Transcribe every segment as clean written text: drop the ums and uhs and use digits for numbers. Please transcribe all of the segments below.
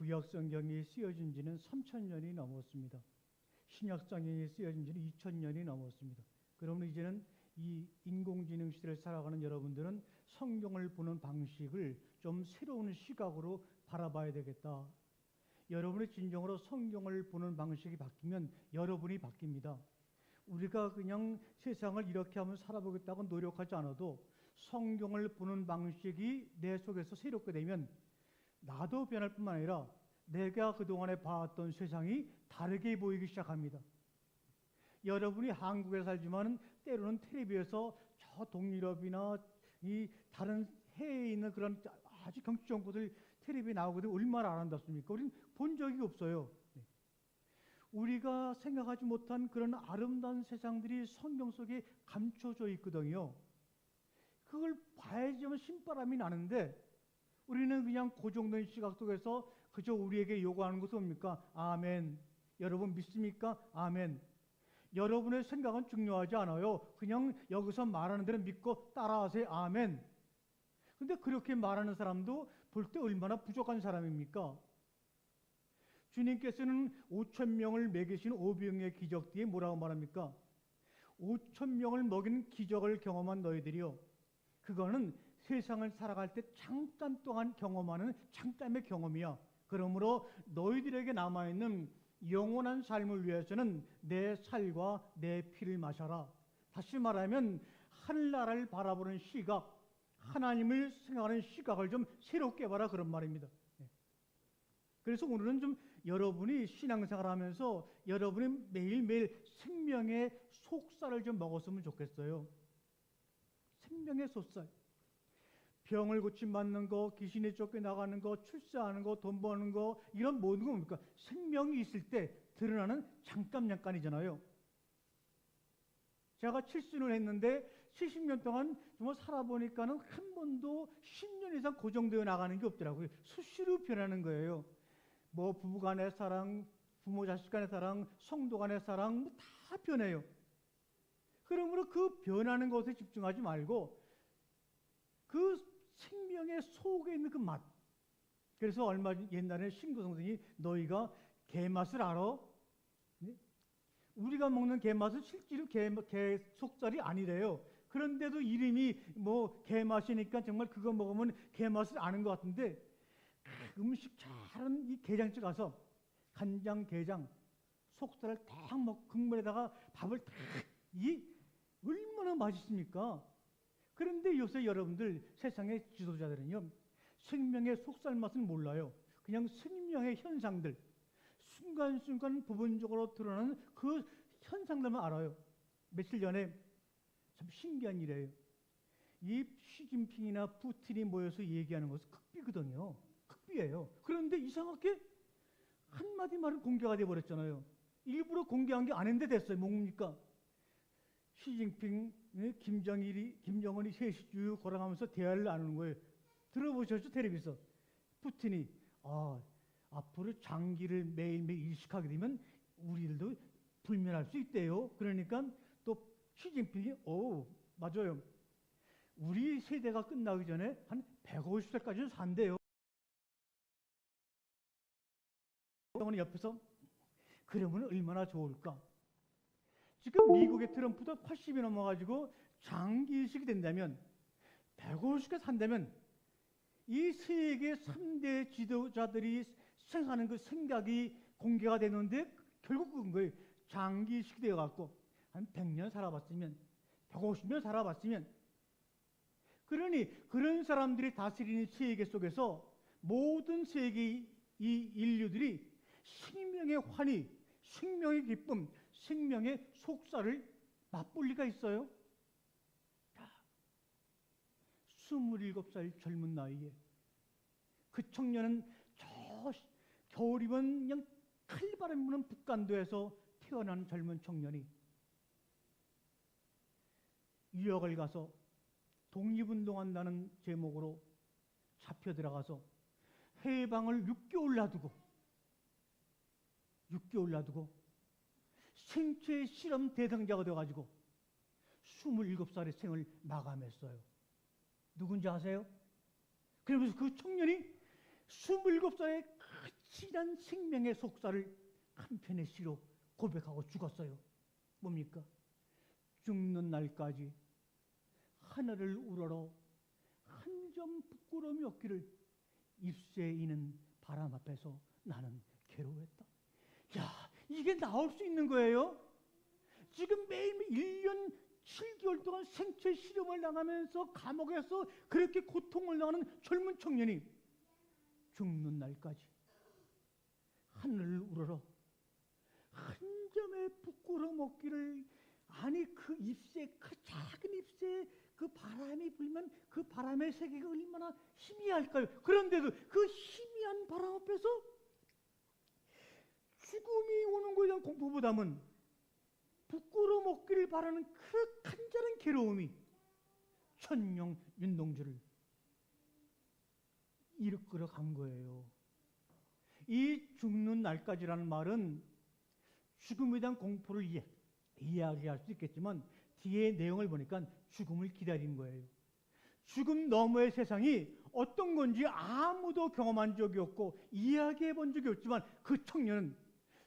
구약 성경이 쓰여진 지는 3000년이 넘었습니다. 신약 성경이 쓰여진 지는 2000년이 넘었습니다. 그러면 이제는 이 인공지능 시대를 살아가는 여러분들은 성경을 보는 방식을 좀 새로운 시각으로 바라봐야 되겠다. 여러분의 진정으로 성경을 보는 방식이 바뀌면 여러분이 바뀝니다. 우리가 그냥 세상을 이렇게 하면 살아보겠다고 노력하지 않아도 성경을 보는 방식이 내 속에서 새롭게 되면 나도 변할 뿐만 아니라 내가 그동안에 봐왔던 세상이 다르게 보이기 시작합니다. 여러분이 한국에 살지만 때로는 텔레비에서 저 동유럽이나 이 다른 해외에 있는 그런 아주 경치 좋은 곳을 텔레비에 나오거든 얼마나 아름답습니까? 우리는 본 적이 없어요. 우리가 생각하지 못한 그런 아름다운 세상들이 성경 속에 감춰져 있거든요. 그걸 봐야지만 신바람이 나는데 우리는 그냥 고정된 시각 속에서 그저 우리에게 요구하는 것은 뭡니까? 아멘. 여러분 믿습니까? 아멘. 여러분의 생각은 중요하지 않아요. 그냥 여기서 말하는 대로 믿고 따라하세요. 아멘. 근데 그렇게 말하는 사람도 볼 때 얼마나 부족한 사람입니까? 주님께서는 5,000명을 먹이신 오병의 기적 뒤에 뭐라고 말합니까? 5,000명을 먹이는 기적을 경험한 너희들이요. 그거는 세상을 살아갈 때 잠깐 동안 경험하는 잠깐의 경험이야. 그러므로 너희들에게 남아있는 영원한 삶을 위해서는 내 살과 내 피를 마셔라. 다시 말하면 하늘나라를 바라보는 시각, 하나님을 생각하는 시각을 좀 새롭게 봐라 그런 말입니다. 그래서 오늘은 좀 여러분이 신앙생활을 하면서 여러분이 매일매일 생명의 속살을 좀 먹었으면 좋겠어요. 생명의 속살. 병을 고침받는 거, 귀신이 쫓겨나가는 거, 출세하는 거, 돈 버는 거 이런 모든 거 뭡니까? 생명이 있을 때 드러나는 잠깐이잖아요. 제가 7순을 했는데 70년 동안 정말 살아보니까는 한 번도 10년 이상 고정되어 나가는 게 없더라고요. 수시로 변하는 거예요. 뭐 부부간의 사랑, 부모 자식 간의 사랑, 성도 간의 사랑 뭐 다 변해요. 그러므로 그 변하는 것에 집중하지 말고 그 생명의 속에 있는 그 맛. 그래서 얼마 옛날에 신구 선생이 너희가 게맛을 알아? 네? 우리가 먹는 게맛은 실제로 게 속살이 아니래요. 그런데도 이름이 뭐 게맛이니까 정말 그거 먹으면 게맛을 아는 것 같은데 음식 잘하는 이 게장집 가서 간장, 게장, 속살을 딱 먹고 국물에다가 밥을 딱 이 얼마나 맛있습니까? 그런데 요새 여러분들 세상의 지도자들은요 생명의 속살 맛은 몰라요. 그냥 생명의 현상들 순간순간 부분적으로 드러나는 그 현상들만 알아요. 며칠 전에 참 신기한 일이에요. 이 시진핑이나 푸틴이 모여서 얘기하는 것은 극비거든요. 극비예요. 그런데 이상하게 한마디 말은 공개가 돼버렸잖아요. 일부러 공개한 게 아닌데 됐어요. 뭡니까? 시진핑, 김정은이 셋이 쭉 걸어가면서 대화를 나누는 거예요. 들어보셨죠? 텔레비에서. 푸틴이 앞으로 장기를 매일매일 일식하게 되면 우리들도 불면할 수 있대요. 그러니까 또 시진핑이 맞아요. 우리 세대가 끝나기 전에 한 150세까지는 산대요. 옆에서 그러면 얼마나 좋을까? 지금 미국의 트럼프도 80이 넘어가지고 장기 이식이 된다면 150세 산다면 이 세계 3대 지도자들이 생각하는 그 생각이 공개가 되는데 결국 그건 거예요. 장기 이식이 되어갖고 한 100년 살아봤으면 150년 살아봤으면 그러니 그런 사람들이 다스리는 세계 속에서 모든 세계 이 인류들이 생명의 환희, 생명의 기쁨, 생명의 속살을 맛볼 리가 있어요? 27살 젊은 나이에 그 청년은 저 겨울이면 그냥 칼바람 부는 북간도에서 태어난 젊은 청년이 유학을 가서 독립운동한다는 제목으로 잡혀 들어가서 해방을 6개월 놔두고 생체 실험 대상자가 되어가지고 27살의 생을 마감했어요. 누군지 아세요? 그러면서 그 청년이 27살의 그 진한 생명의 속사를 한편의 시로 고백하고 죽었어요. 뭡니까? 죽는 날까지 하늘을 우러러 한 점 부끄러움이 없기를 입새에 이는 바람 앞에서 나는 괴로웠다. 야, 이게 나올 수 있는 거예요? 지금 매일매일 1년 7개월 동안 생체 실험을 당하면서 감옥에서 그렇게 고통을 당하는 젊은 청년이 죽는 날까지 하늘을 우러러 한 점의 부끄러움 없기를, 아니 그 잎새, 그 작은 잎새에 그 바람이 불면 그 바람의 세계가 얼마나 희미할까요? 그런데도 그 희미한 바람 앞에서 죽음이 오는 것에 대한 공포보다는 부끄러움 없기를 바라는 그 간절한 괴로움이 천령 윤동주를 이끌어 간 거예요. 이 죽는 날까지라는 말은 죽음에 대한 공포를 이야기할 수 있겠지만 뒤에 내용을 보니까 죽음을 기다린 거예요. 죽음 너머의 세상이 어떤 건지 아무도 경험한 적이 없고 이야기해 본 적이 없지만 그 청년은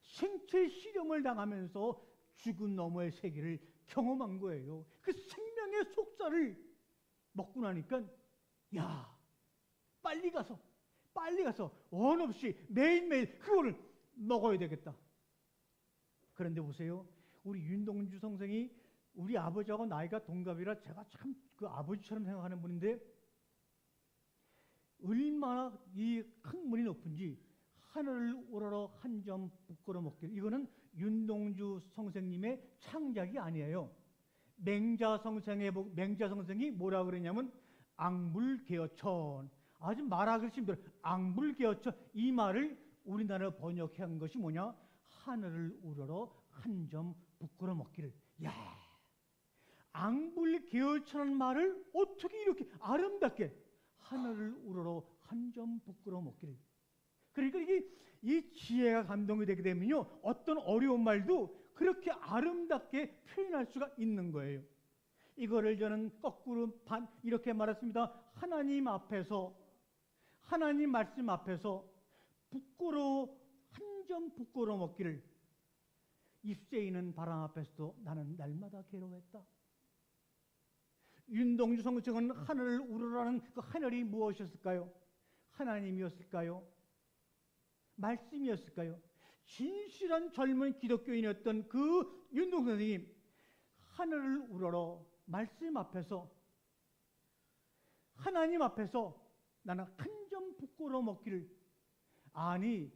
생체 실험을 당하면서 죽음 너머의 세계를 경험한 거예요. 그 생명의 속살을 먹고 나니까 야, 빨리 가서 원 없이 매일매일 그거를 먹어야 되겠다. 그런데 보세요. 우리 윤동주 선생이 우리 아버지하고 나이가 동갑이라 제가 참 그 아버지처럼 생각하는 분인데 얼마나 이 학문이 높은지 하늘을 우러러 한 점 부끄러 먹기를, 이거는 윤동주 선생님의 창작이 아니에요. 맹자 선생이 뭐라 그러냐면 앙불개어천, 아주 말하기 힘들어. 앙불개어천, 이 말을 우리나라로 번역한 것이 뭐냐? 하늘을 우러러 한 점 부끄러 먹기를. 야, 앙불개어천한 말을 어떻게 이렇게 아름답게 하늘을 우러러 한 점 부끄러 먹기를. 그러니까 이 지혜가 감동이 되게 되면요, 어떤 어려운 말도 그렇게 아름답게 표현할 수가 있는 거예요. 이거를 저는 거꾸로 이렇게 말했습니다. 하나님 말씀 앞에서 한 점 부끄러 먹기를, 잎새 있는 바람 앞에서도 나는 날마다 괴로웠다. 윤동주 성경은 하늘을 우러라는 그 하늘이 무엇이었을까요? 하나님이었을까요? 말씀이었을까요? 진실한 젊은 기독교인이었던 그 윤동주 선생님, 하늘을 우러러 말씀 앞에서, 하나님 앞에서 나는 한 점 부끄러 먹기를. 아니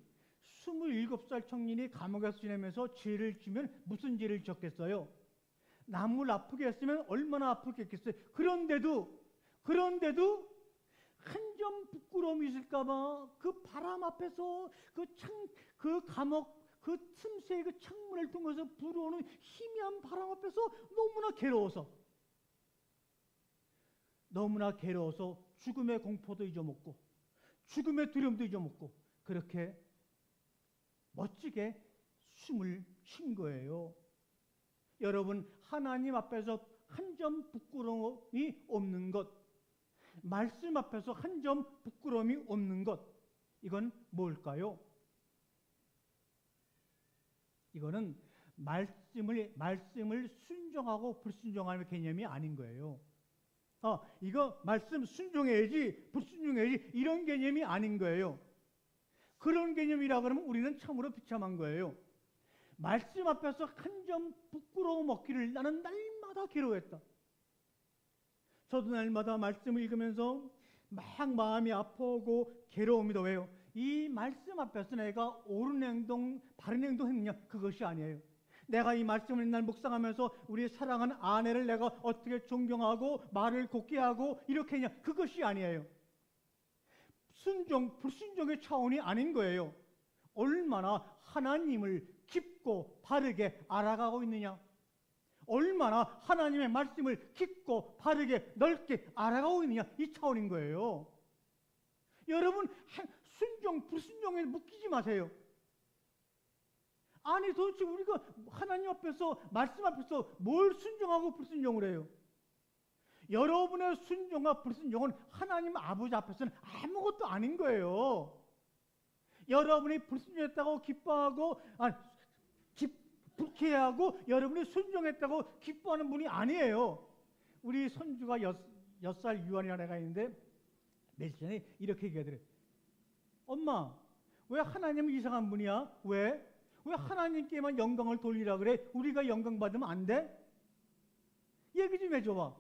27살 청년이 감옥에서 지내면서 죄를 지면 무슨 죄를 졌겠어요? 남을 아프게 했으면 얼마나 아프겠어요? 그런데도 한 점 부끄러움이 있을까봐 그 바람 앞에서 그 감옥 그 틈새의 그 창문을 통해서 불어오는 희미한 바람 앞에서 너무나 괴로워서 죽음의 공포도 잊어먹고 죽음의 두려움도 잊어먹고 그렇게 멋지게 숨을 쉰 거예요. 여러분, 하나님 앞에서 한 점 부끄러움이 없는 것, 말씀 앞에서 한 점 부끄러움이 없는 것, 이건 뭘까요? 이거는 말씀을 순종하고 불순종하는 개념이 아닌 거예요. 이거 말씀 순종해야지 불순종해야지 이런 개념이 아닌 거예요. 그런 개념이라 그러면 우리는 참으로 비참한 거예요. 말씀 앞에서 한 점 부끄러움 없기를 나는 날마다 괴로웠다. 저도 날마다 말씀을 읽으면서 막 마음이 아프고 괴로움이다. 왜요? 이 말씀 앞에서 내가 옳은 행동, 바른 행동 했느냐? 그것이 아니에요. 내가 이 말씀을 맨날 묵상하면서 우리 사랑하는 아내를 내가 어떻게 존경하고 말을 곱게 하고 이렇게 했냐? 그것이 아니에요. 순종, 불순종의 차원이 아닌 거예요. 얼마나 하나님을 깊고 바르게 알아가고 있느냐? 얼마나 하나님의 말씀을 깊고 바르게 넓게 알아가고 있느냐? 이 차원인 거예요. 여러분, 순종, 불순종에 묶이지 마세요. 아니 도대체 우리가 하나님 앞에서 말씀 앞에서 뭘 순종하고 불순종을 해요? 여러분의 순종과 불순종은 하나님 아버지 앞에서는 아무것도 아닌 거예요. 여러분이 불순종했다고 기뻐하고 불쾌해하고 여러분이 순종했다고 기뻐하는 분이 아니에요. 우리 손주가 6살 유한이라는 애가 있는데 며칠 전에 이렇게 얘기하더래요. 엄마, 왜 하나님은 이상한 분이야? 왜 하나님께만 영광을 돌리라 그래? 우리가 영광 받으면 안 돼? 얘기 좀 해줘봐.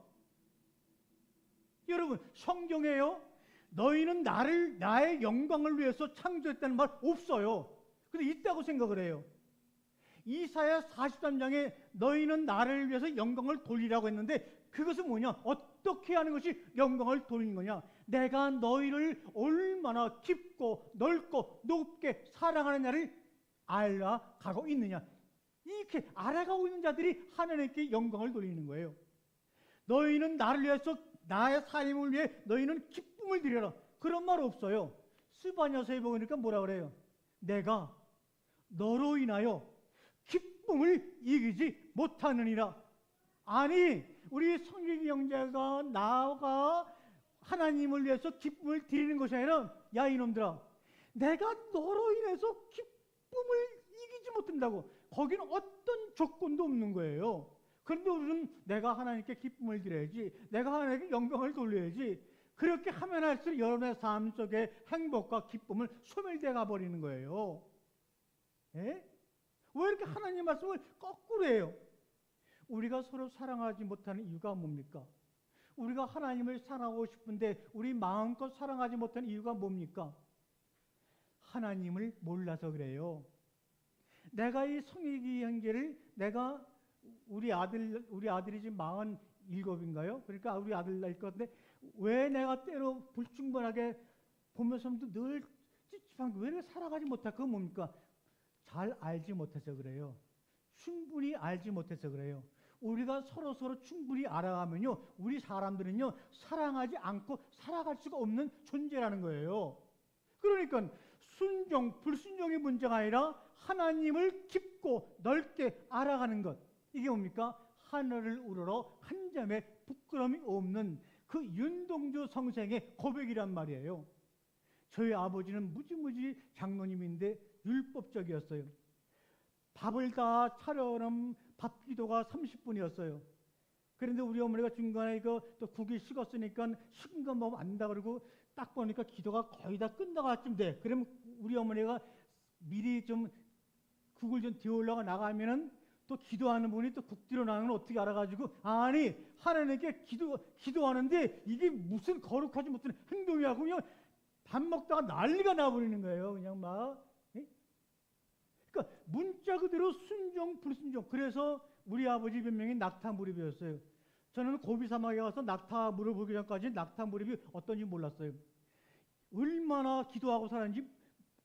여러분, 성경에요, 너희는 나의 영광을 위해서 창조했다는 말 없어요. 근데 있다고 생각을 해요. 이사야 43장에 너희는 나를 위해서 영광을 돌리라고 했는데 그것은 뭐냐? 어떻게 하는 것이 영광을 돌리는 거냐? 내가 너희를 얼마나 깊고 넓고 높게 사랑하느냐를 알아가고 있느냐? 이렇게 알아가고 있는 자들이 하나님께 영광을 돌리는 거예요. 너희는 나를 위해서, 나의 삶을 위해 너희는 기쁨을 드려라. 그런 말 없어요. 스바냐서에 보니까 뭐라 그래요? 내가 너로 인하여 기쁨을 이기지 못하느니라. 아니, 우리 성경의 형제가 나가 하나님을 위해서 기쁨을 드리는 것이 아니라, 야 이놈들아, 내가 너로 인해서 기쁨을 이기지 못한다고. 거기는 어떤 조건도 없는 거예요. 그런데 우리는 내가 하나님께 기쁨을 드려야지, 내가 하나님께 영광을 돌려야지. 그렇게 하면 할수록 여러분의 삶 속에 행복과 기쁨을 소멸되어 가버리는 거예요. 예? 왜 이렇게 하나님 말씀을 거꾸로 해요? 우리가 서로 사랑하지 못하는 이유가 뭡니까? 우리가 하나님을 사랑하고 싶은데 우리 마음껏 사랑하지 못하는 이유가 뭡니까? 하나님을 몰라서 그래요. 내가 이 성익이 형제를, 내가 우리 아들이 지금 47인가요? 그러니까 우리 아들 나이 것 같은데, 왜 내가 때로 불충분하게 보면서도 늘 찝찝한 게 왜 내가 살아가지 못할까? 그건 뭡니까? 잘 알지 못해서 그래요. 충분히 알지 못해서 그래요. 우리가 서로 충분히 알아가면요, 우리 사람들은요, 사랑하지 않고 살아갈 수가 없는 존재라는 거예요. 그러니까 순종, 불순종의 문제가 아니라 하나님을 깊고 넓게 알아가는 것, 이게 뭡니까? 하늘을 우러러 한 점의 부끄러움이 없는 그 윤동주 성생의 고백이란 말이에요. 저희 아버지는 무지무지 장로님인데 율법적이었어요. 밥을 다 차려놓은 밥 기도가 30분이었어요. 그런데 우리 어머니가 중간에 또 국이 식었으니까 식은 거 먹으면 안 된다 그러고 딱 보니까 기도가 거의 다 끝나가쯤 돼. 그러면 우리 어머니가 미리 좀 국을 좀 데우려고 나가면은 또 기도하는 분이 또 국 뒤로 나가는 걸 어떻게 알아가지고, 아니 하나님께 기도하는데 이게 무슨 거룩하지 못한 행동이야. 그냥 밥 먹다가 난리가 나버리는 거예요. 그냥 막. 그러니까 문자 그대로 순종 불순종. 그래서 우리 아버지 별명이 낙타무릎이었어요. 저는 고비 사막에 가서 낙타무릎 보기 전까지 낙타무릎이 어떤지 몰랐어요. 얼마나 기도하고 살았는지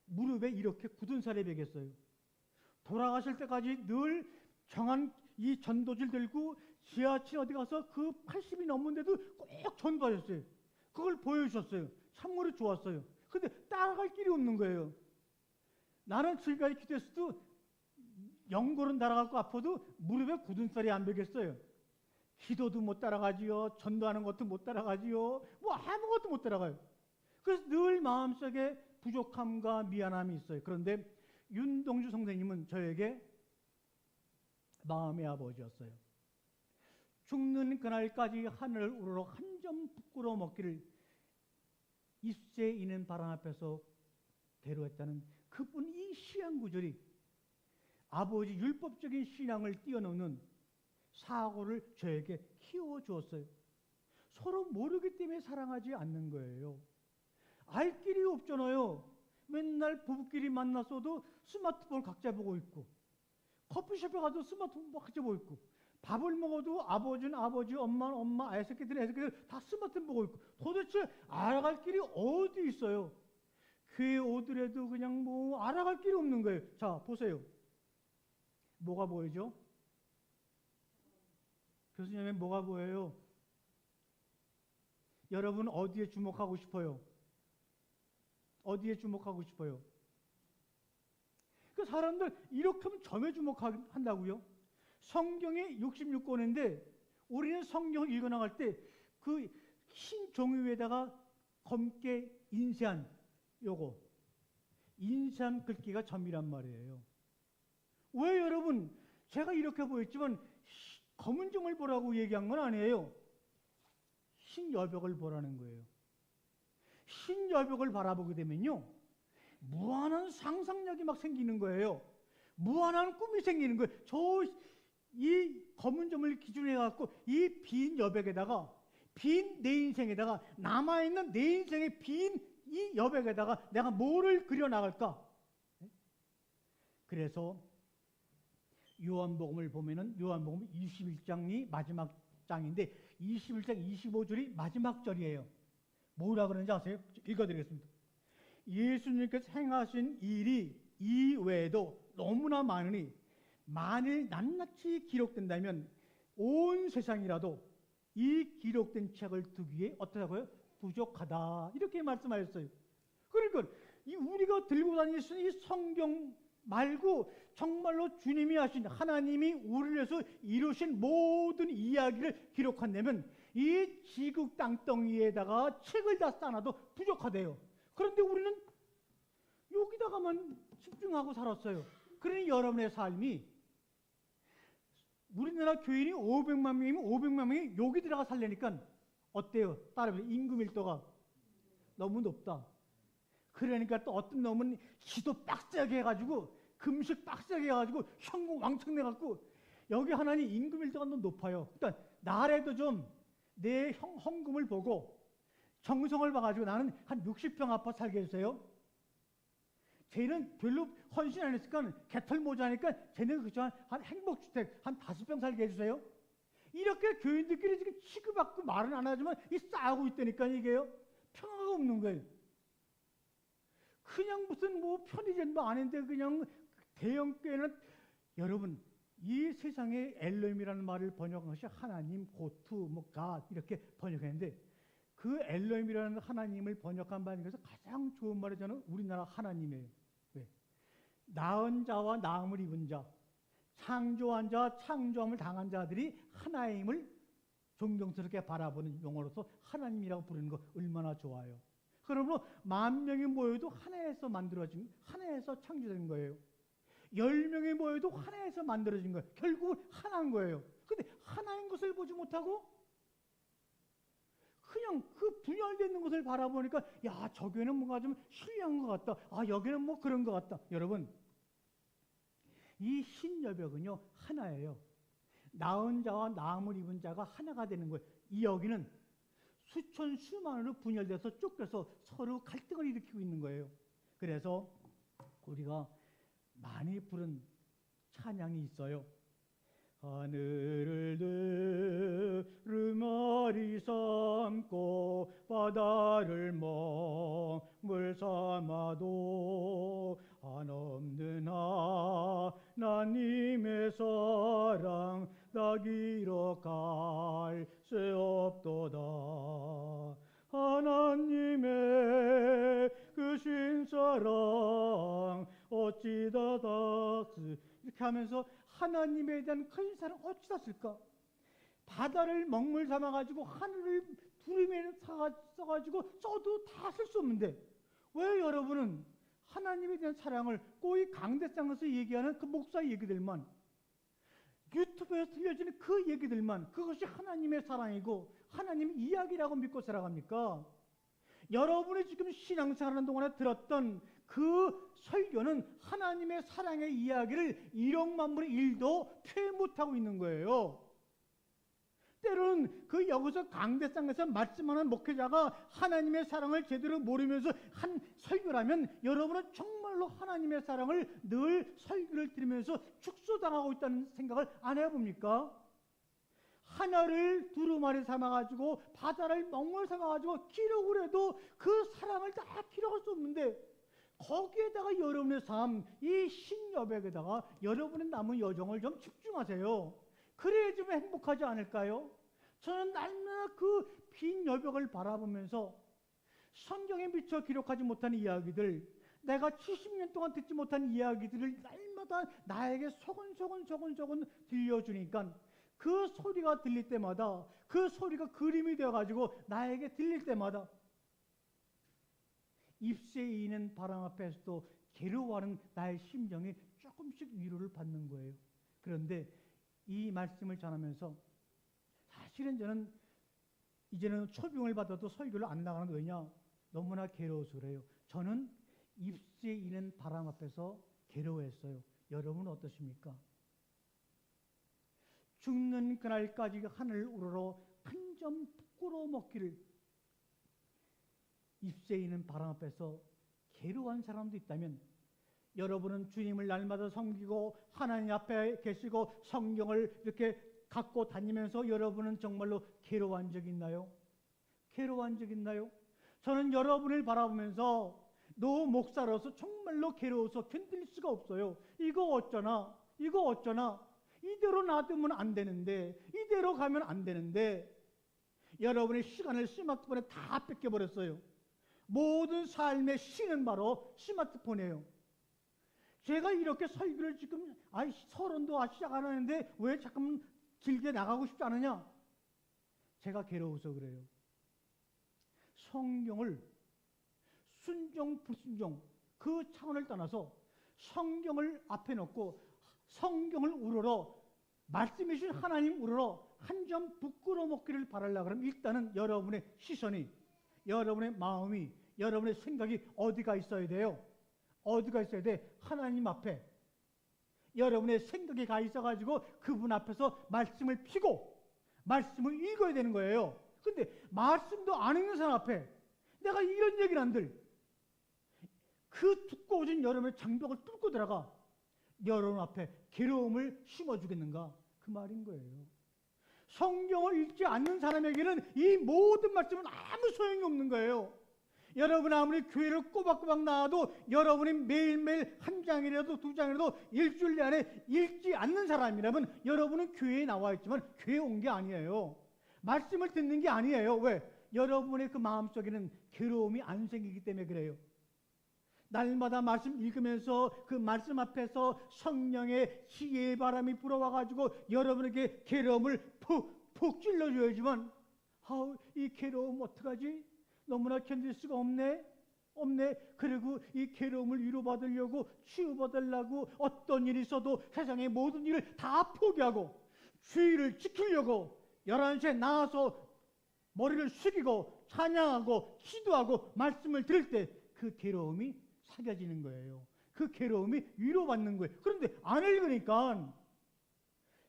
무릎에 이렇게 굳은 살이 배겼어요. 돌아가실 때까지 늘 정한 이 전도지를 들고 지하철 어디 가서 그 80이 넘는데도 꼭 전도하셨어요. 그걸 보여주셨어요. 참으로 좋았어요. 근데 따라갈 길이 없는 거예요. 나는 지금까지 기도했어도 영골은 날아가고 아파도 무릎에 굳은 살이 안 배겠어요. 기도도 못 따라가지요. 전도하는 것도 못 따라가지요. 뭐 아무것도 못 따라가요. 그래서 늘 마음속에 부족함과 미안함이 있어요. 그런데 윤동주 선생님은 저에게 마음의 아버지였어요. 죽는 그날까지 하늘을 우러러 한 점 부끄러워 먹기를 입새 이는 바람 앞에서 대로했다는 그분 이 신앙 구절이 아버지 율법적인 신앙을 뛰어넘는 사고를 저에게 키워주었어요. 서로 모르기 때문에 사랑하지 않는 거예요. 알 길이 없잖아요. 맨날 부부끼리 만났어도 스마트폰 각자 보고 있고, 커피숍에 가도 스마트폰 각자 보고 있고, 밥을 먹어도 아버지는 아버지, 엄마는 엄마, 애새끼들은 애새끼들 다 스마트폰 보고 있고, 도대체 알아갈 길이 어디 있어요? 교회 오더라도 그냥 뭐 알아갈 길이 없는 거예요. 자, 보세요. 뭐가 보이죠? 교수님의 뭐가 보여요? 여러분 어디에 주목하고 싶어요? 어디에 주목하고 싶어요? 그 사람들 이렇게 하면 점에 주목한다고요? 성경이 66권인데 우리는 성경을 읽어나갈 때 그 흰 종이 위에다가 검게 인쇄한 요거, 인상 긁기가 점이란 말이에요. 왜 여러분, 제가 이렇게 보였지만 검은 점을 보라고 얘기한 건 아니에요. 흰 여벽을 보라는 거예요. 흰 여벽을 바라보게 되면요, 무한한 상상력이 막 생기는 거예요. 무한한 꿈이 생기는 거예요. 이 검은 점을 기준으로 해갖고 이 빈 여백에다가, 빈 내 인생에다가, 남아있는 내 인생의 빈 이 여백에다가 내가 뭐를 그려나갈까? 그래서 요한복음을 보면은 요한복음 21장이 마지막 장인데 21장 25절이 마지막 절이에요. 뭐라 그러는지 아세요? 읽어드리겠습니다. 예수님께서 행하신 일이 이 외에도 너무나 많으니 만일 낱낱이 기록된다면 온 세상이라도 이 기록된 책을 두기에 어떠다고요? 부족하다. 이렇게 말씀하셨어요. 그러니까 우리가 들고 다니는 이 성경 말고 정말로 주님이 하신, 하나님이 우리를 위해서 이루신 모든 이야기를 기록한다면 이 지구 땅덩이에다가 책을 다 쌓아놔도 부족하대요. 그런데 우리는 여기다가만 집중하고 살았어요. 그러니 여러분의 삶이, 우리나라 교인이 500만 명이면 500만 명이 여기 들어가 살려니까 어때요? 따라해보세요. 인구 밀도가 너무 높다. 그러니까 또 어떤 놈은 기도 빡세게 해가지고, 금식 빡세게 해가지고, 현금 왕창 내갖고, 여기 하나님 인구 밀도가 너무 높아요. 그러니까 나라도 좀 내 헌금을 보고 정성을 봐가지고 나는 한 60평 아파트 살게 해주세요. 쟤는 별로 헌신 안 했으니까 개털 모자니까 쟤는 그저 한 행복주택 한 5평 살게 해주세요. 이렇게 교인들끼리 지금 치고받고 말은 안 하지만 이 싸우고 있다니까 이게요. 평화가 없는 거예요. 그냥 무슨 뭐 편의점도 아닌데 그냥 대형 교회는, 여러분 이 세상에 엘로힘이라는 말을 번역한 것이 하나님, 고투, 갓 이렇게 번역했는데 그 엘로힘이라는 하나님을 번역한 바에 중에서 가장 좋은 말이 저는 우리나라 하나님이에요. 왜? 낳은 자와 낳음을 입은 자, 창조한 자와 창조함을 당한 자들이 하나님을 존경스럽게 바라보는 용어로서 하나님이라고 부르는 거 얼마나 좋아요. 그러므로 10,000명이 모여도 하나에서 만들어진, 하나에서 창조된 거예요. 10명이 모여도 하나에서 만들어진 거예요. 결국은 하나인 거예요. 근데 하나인 것을 보지 못하고 그냥 그 분열되는 것을 바라보니까, 야, 저기는 뭔가 좀 신뢰한 것 같다. 아, 여기는 뭐 그런 것 같다. 여러분, 이 흰 여벽은요, 하나예요. 낳은 자와 낳음을 입은 자가 하나가 되는 거예요. 이 여기는 수천 수만으로 분열돼서 쫓겨서 서로 갈등을 일으키고 있는 거예요. 그래서 우리가 많이 부른 찬양이 있어요. 하늘을 들으마리 삼고 바다를 먹물 삼아도 한없는 하나님의 사랑 나 기록할 새 없도다. 하나님의 그 신사랑 어찌다 닿았으, 이렇게 하면서 하나님에 대한 큰 사랑 어찌다 쓸까? 바다를 먹물 삼아가지고 하늘을 두루미에 써가지고 써도 다 쓸 수 없는데 왜 여러분은 하나님에 대한 사랑을 꼬이 강대상에서 얘기하는 그 목사의 얘기들만, 유튜브에서 들려지는 그 얘기들만 그것이 하나님의 사랑이고 하나님의 이야기라고 믿고 살아갑니까? 여러분이 지금 신앙생활하는 동안에 들었던 그 설교는 하나님의 사랑의 이야기를 1억 만분의 1도 표현 못하고 있는 거예요. 때로는 그 여기서 강대상에서 말씀하는 목회자가 하나님의 사랑을 제대로 모르면서 한 설교라면 여러분은 정말로 하나님의 사랑을 늘 설교를 들으면서 축소당하고 있다는 생각을 안 해봅니까? 하나를 두루마리 삼아가지고 바다를 먹물 삼아가지고 기록을 해도 그 사랑을 다 기록할 수 없는데 거기에다가 여러분의 삶, 이 신여백에다가 여러분의 남은 여정을 좀 집중하세요. 그래야 좀 행복하지 않을까요? 저는 날마다 그 빈 여백을 바라보면서 성경에 미처 기록하지 못한 이야기들, 내가 70년 동안 듣지 못한 이야기들을 날마다 나에게 소곤소곤 들려주니까 그 소리가 들릴 때마다, 그 소리가 그림이 되어가지고 나에게 들릴 때마다 입새에 이는 바람 앞에서도 괴로워하는 나의 심정이 조금씩 위로를 받는 거예요. 그런데 이 말씀을 전하면서 사실은 저는 이제는 초빙을 받아도 설교를 안 나가는 왜냐? 너무나 괴로워서 그래요. 저는 입새에 있는 바람 앞에서 괴로워했어요. 여러분은 어떠십니까? 죽는 그날까지 하늘 우러러 한 점 부끄러워 먹기를 입새에 있는 바람 앞에서 괴로워한 사람도 있다면 여러분은 주님을 날마다 섬기고 하나님 앞에 계시고 성경을 이렇게 갖고 다니면서 여러분은 정말로 괴로워한 적 있나요? 괴로워한 적 있나요? 저는 여러분을 바라보면서 노 목사로서 정말로 괴로워서 견딜 수가 없어요. 이거 어쩌나? 이거 어쩌나? 이대로 놔두면 안 되는데, 이대로 가면 안 되는데, 여러분의 시간을 스마트폰에 다 뺏겨버렸어요. 모든 삶의 시는 바로 스마트폰이에요. 제가 이렇게 설교를 지금 서론도 시작 안 하는데 왜 잠깐 길게 나가고 싶지 않으냐? 제가 괴로워서 그래요. 성경을 순종 불순종 그 차원을 떠나서 성경을 앞에 놓고 성경을 우러러 말씀이신 하나님 우러러 한 점 부끄러워 먹기를 바라려고 그러면 일단은 여러분의 시선이, 여러분의 마음이, 여러분의 생각이 어디가 있어야 돼요? 어디가 있어야 돼? 하나님 앞에 여러분의 생각이 가 있어가지고 그분 앞에서 말씀을 피고 말씀을 읽어야 되는 거예요. 근데 말씀도 안 읽는 사람 앞에 내가 이런 얘기를 한들 그 두꺼워진 여러분의 장벽을 뚫고 들어가 여러분 앞에 괴로움을 심어주겠는가? 그 말인 거예요. 성경을 읽지 않는 사람에게는 이 모든 말씀은 아무 소용이 없는 거예요. 여러분 아무리 교회를 꼬박꼬박 나와도 여러분이 매일매일 한 장이라도 두 장이라도 일주일 내내 읽지 않는 사람이라면 여러분은 교회에 나와 있지만 교회에 온 게 아니에요. 말씀을 듣는 게 아니에요. 왜? 여러분의 그 마음속에는 괴로움이 안 생기기 때문에 그래요. 날마다 말씀 읽으면서 그 말씀 앞에서 성령의 지혜의 바람이 불어와가지고 여러분에게 괴로움을 푹 찔러줘야지만 이 괴로움 어떡하지? 너무나 견딜 수가 없네. 그리고 이 괴로움을 위로받으려고 치유받으려고 어떤 일이 있어도 세상의 모든 일을 다 포기하고 주의를 지키려고 11시에 나와서 머리를 숙이고 찬양하고 기도하고 말씀을 들을 때 그 괴로움이 사겨지는 거예요. 그 괴로움이 위로받는 거예요. 그런데 안 읽으니까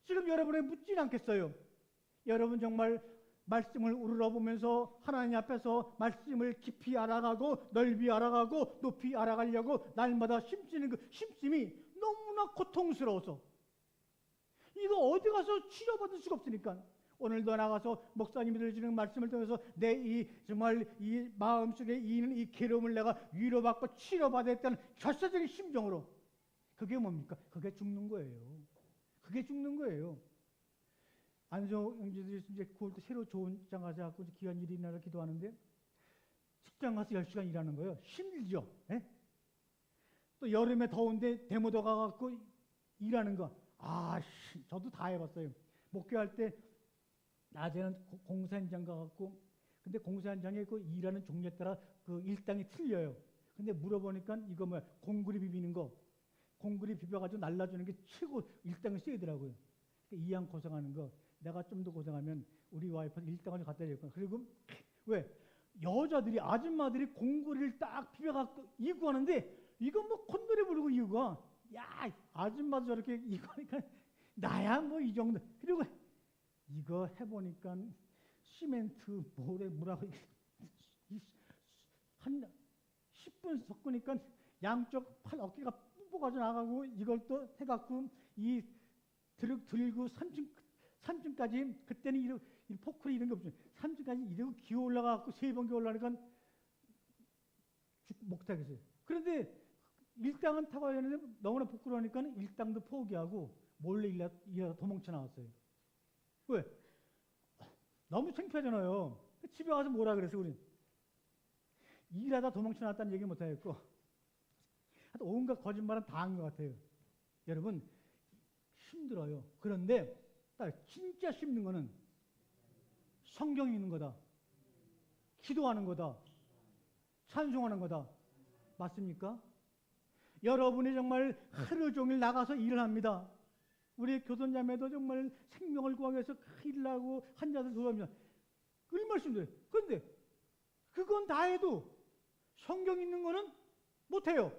지금 여러분에 묻진 않겠어요. 여러분 정말 말씀을 우러러보면서 하나님 앞에서 말씀을 깊이 알아가고 넓이 알아가고 높이 알아가려고 날마다 심쓰는 그 심심이 너무나 고통스러워서 이거 어디 가서 치료받을 수가 없으니까 오늘도 나가서 목사님이 들으시는 말씀을 통해서 내 정말 이 마음속에 있는 이 괴로움을 내가 위로받고 치료받았다는 결사적인 심정으로 그게 뭡니까? 그게 죽는 거예요. 그게 죽는 거예요. 안성 형제들이 이제 9월도 새로 좋은 직장 가서 갖고 귀한 일이 있나 기도하는데 직장 가서 10시간 일하는 거예요. 힘들죠. 예? 또 여름에 더운데 데모도 가갖고 일하는 거. 저도 다 해봤어요. 목회할 때 낮에는 공사 현장 가갖고 근데 공사 현장에 그 일하는 종류에 따라 그 일당이 틀려요. 근데 물어보니까 이거 뭐야 공구리 비비는 거 공구리 비벼가지고 날라주는 게 최고 일당이 세더라고요. 이양 고생하는 거 내가 좀 더 고생하면 우리 와이프한테 일당을 갖다 줬구나. 그리고 왜 여자들이 아줌마들이 공구리를 딱 비벼갖고 이고 하는데 이거 뭐 콧노래 부르고 이고가 야 아줌마도 저렇게 이고 하니까 나야 뭐 이 정도. 그리고 이거 해보니까 시멘트 모래 물하고 한 10분 섞으니까 양쪽 팔 어깨가 뿜뿌가져 나가고 이걸 또 해갖고 이 들고 3층까지 그때는 이 포크리 이런 게 없어요. 3층까지 이러고 기어 올라가갖고 3번 기어 올라가니까 못하겠어요. 그런데 일당은 타고 가야 하는데 너무나 부끄러우니까 일당도 포기하고 몰래 일하다 도망쳐 나왔어요. 왜? 너무 창피하잖아요. 집에 가서 뭐라 그랬어, 우리? 일하다 도망쳐 나왔다는 얘기 못 하겠고, 하여튼 온갖 거짓말은 다 한 것 같아요. 여러분, 힘들어요. 그런데, 진짜 힘든 거는 성경 읽는 거다. 기도하는 거다. 찬송하는 거다. 맞습니까? 여러분이 정말 하루 종일 나가서 일을 합니다. 우리 교도자매도 정말 생명을 구하기 위해서 일을 하고 환자들 도와합니다. 얼마나 힘들어요. 그런데 그건 다 해도 성경 있는 거는 못해요.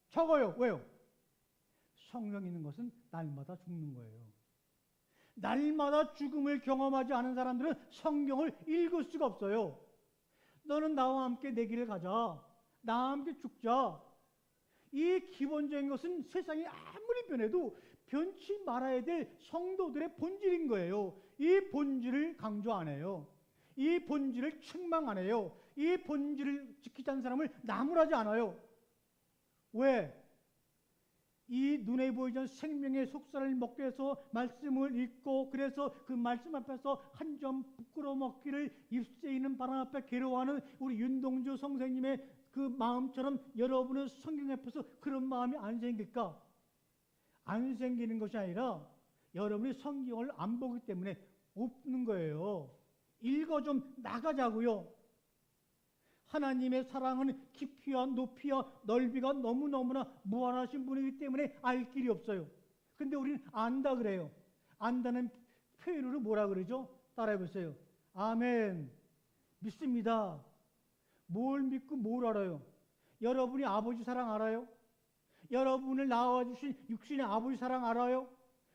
적어요. 왜요? 성경 있는 것은 날마다 죽는 거예요. 날마다 죽음을 경험하지 않은 사람들은 성경을 읽을 수가 없어요. 너는 나와 함께 내 길을 가자. 나와 함께 죽자. 이 기본적인 것은 세상이 아무리 변해도 변치 말아야 될 성도들의 본질인 거예요. 이 본질을 강조 안 해요. 이 본질을 책망 안 해요. 이 본질을 지키지 않는 사람을 나무라지 않아요. 왜? 이 눈에 보이지 않는 생명의 속살을 먹게 해서 말씀을 읽고 그래서 그 말씀 앞에서 한 점 부끄러워 먹기를 입새 있는 바람 앞에 괴로워하는 우리 윤동주 선생님의 그 마음처럼 여러분의 성경 앞에서 그런 마음이 안 생길까? 안 생기는 것이 아니라 여러분이 성경을 안 보기 때문에 없는 거예요. 읽어 좀 나가자고요. 하나님의 사랑은 깊이와 높이와 넓이가 너무너무나 무한하신 분이기 때문에 알 길이 없어요. 근데 우리는 안다 그래요. 안다는 표현으로 뭐라 그러죠? 따라해보세요. 아멘. 믿습니다. 뭘 믿고 뭘 알아요? 여러분이 아버지 사랑 알아요? 여러분을 낳아주신 육신의 아버지 사랑 알아요?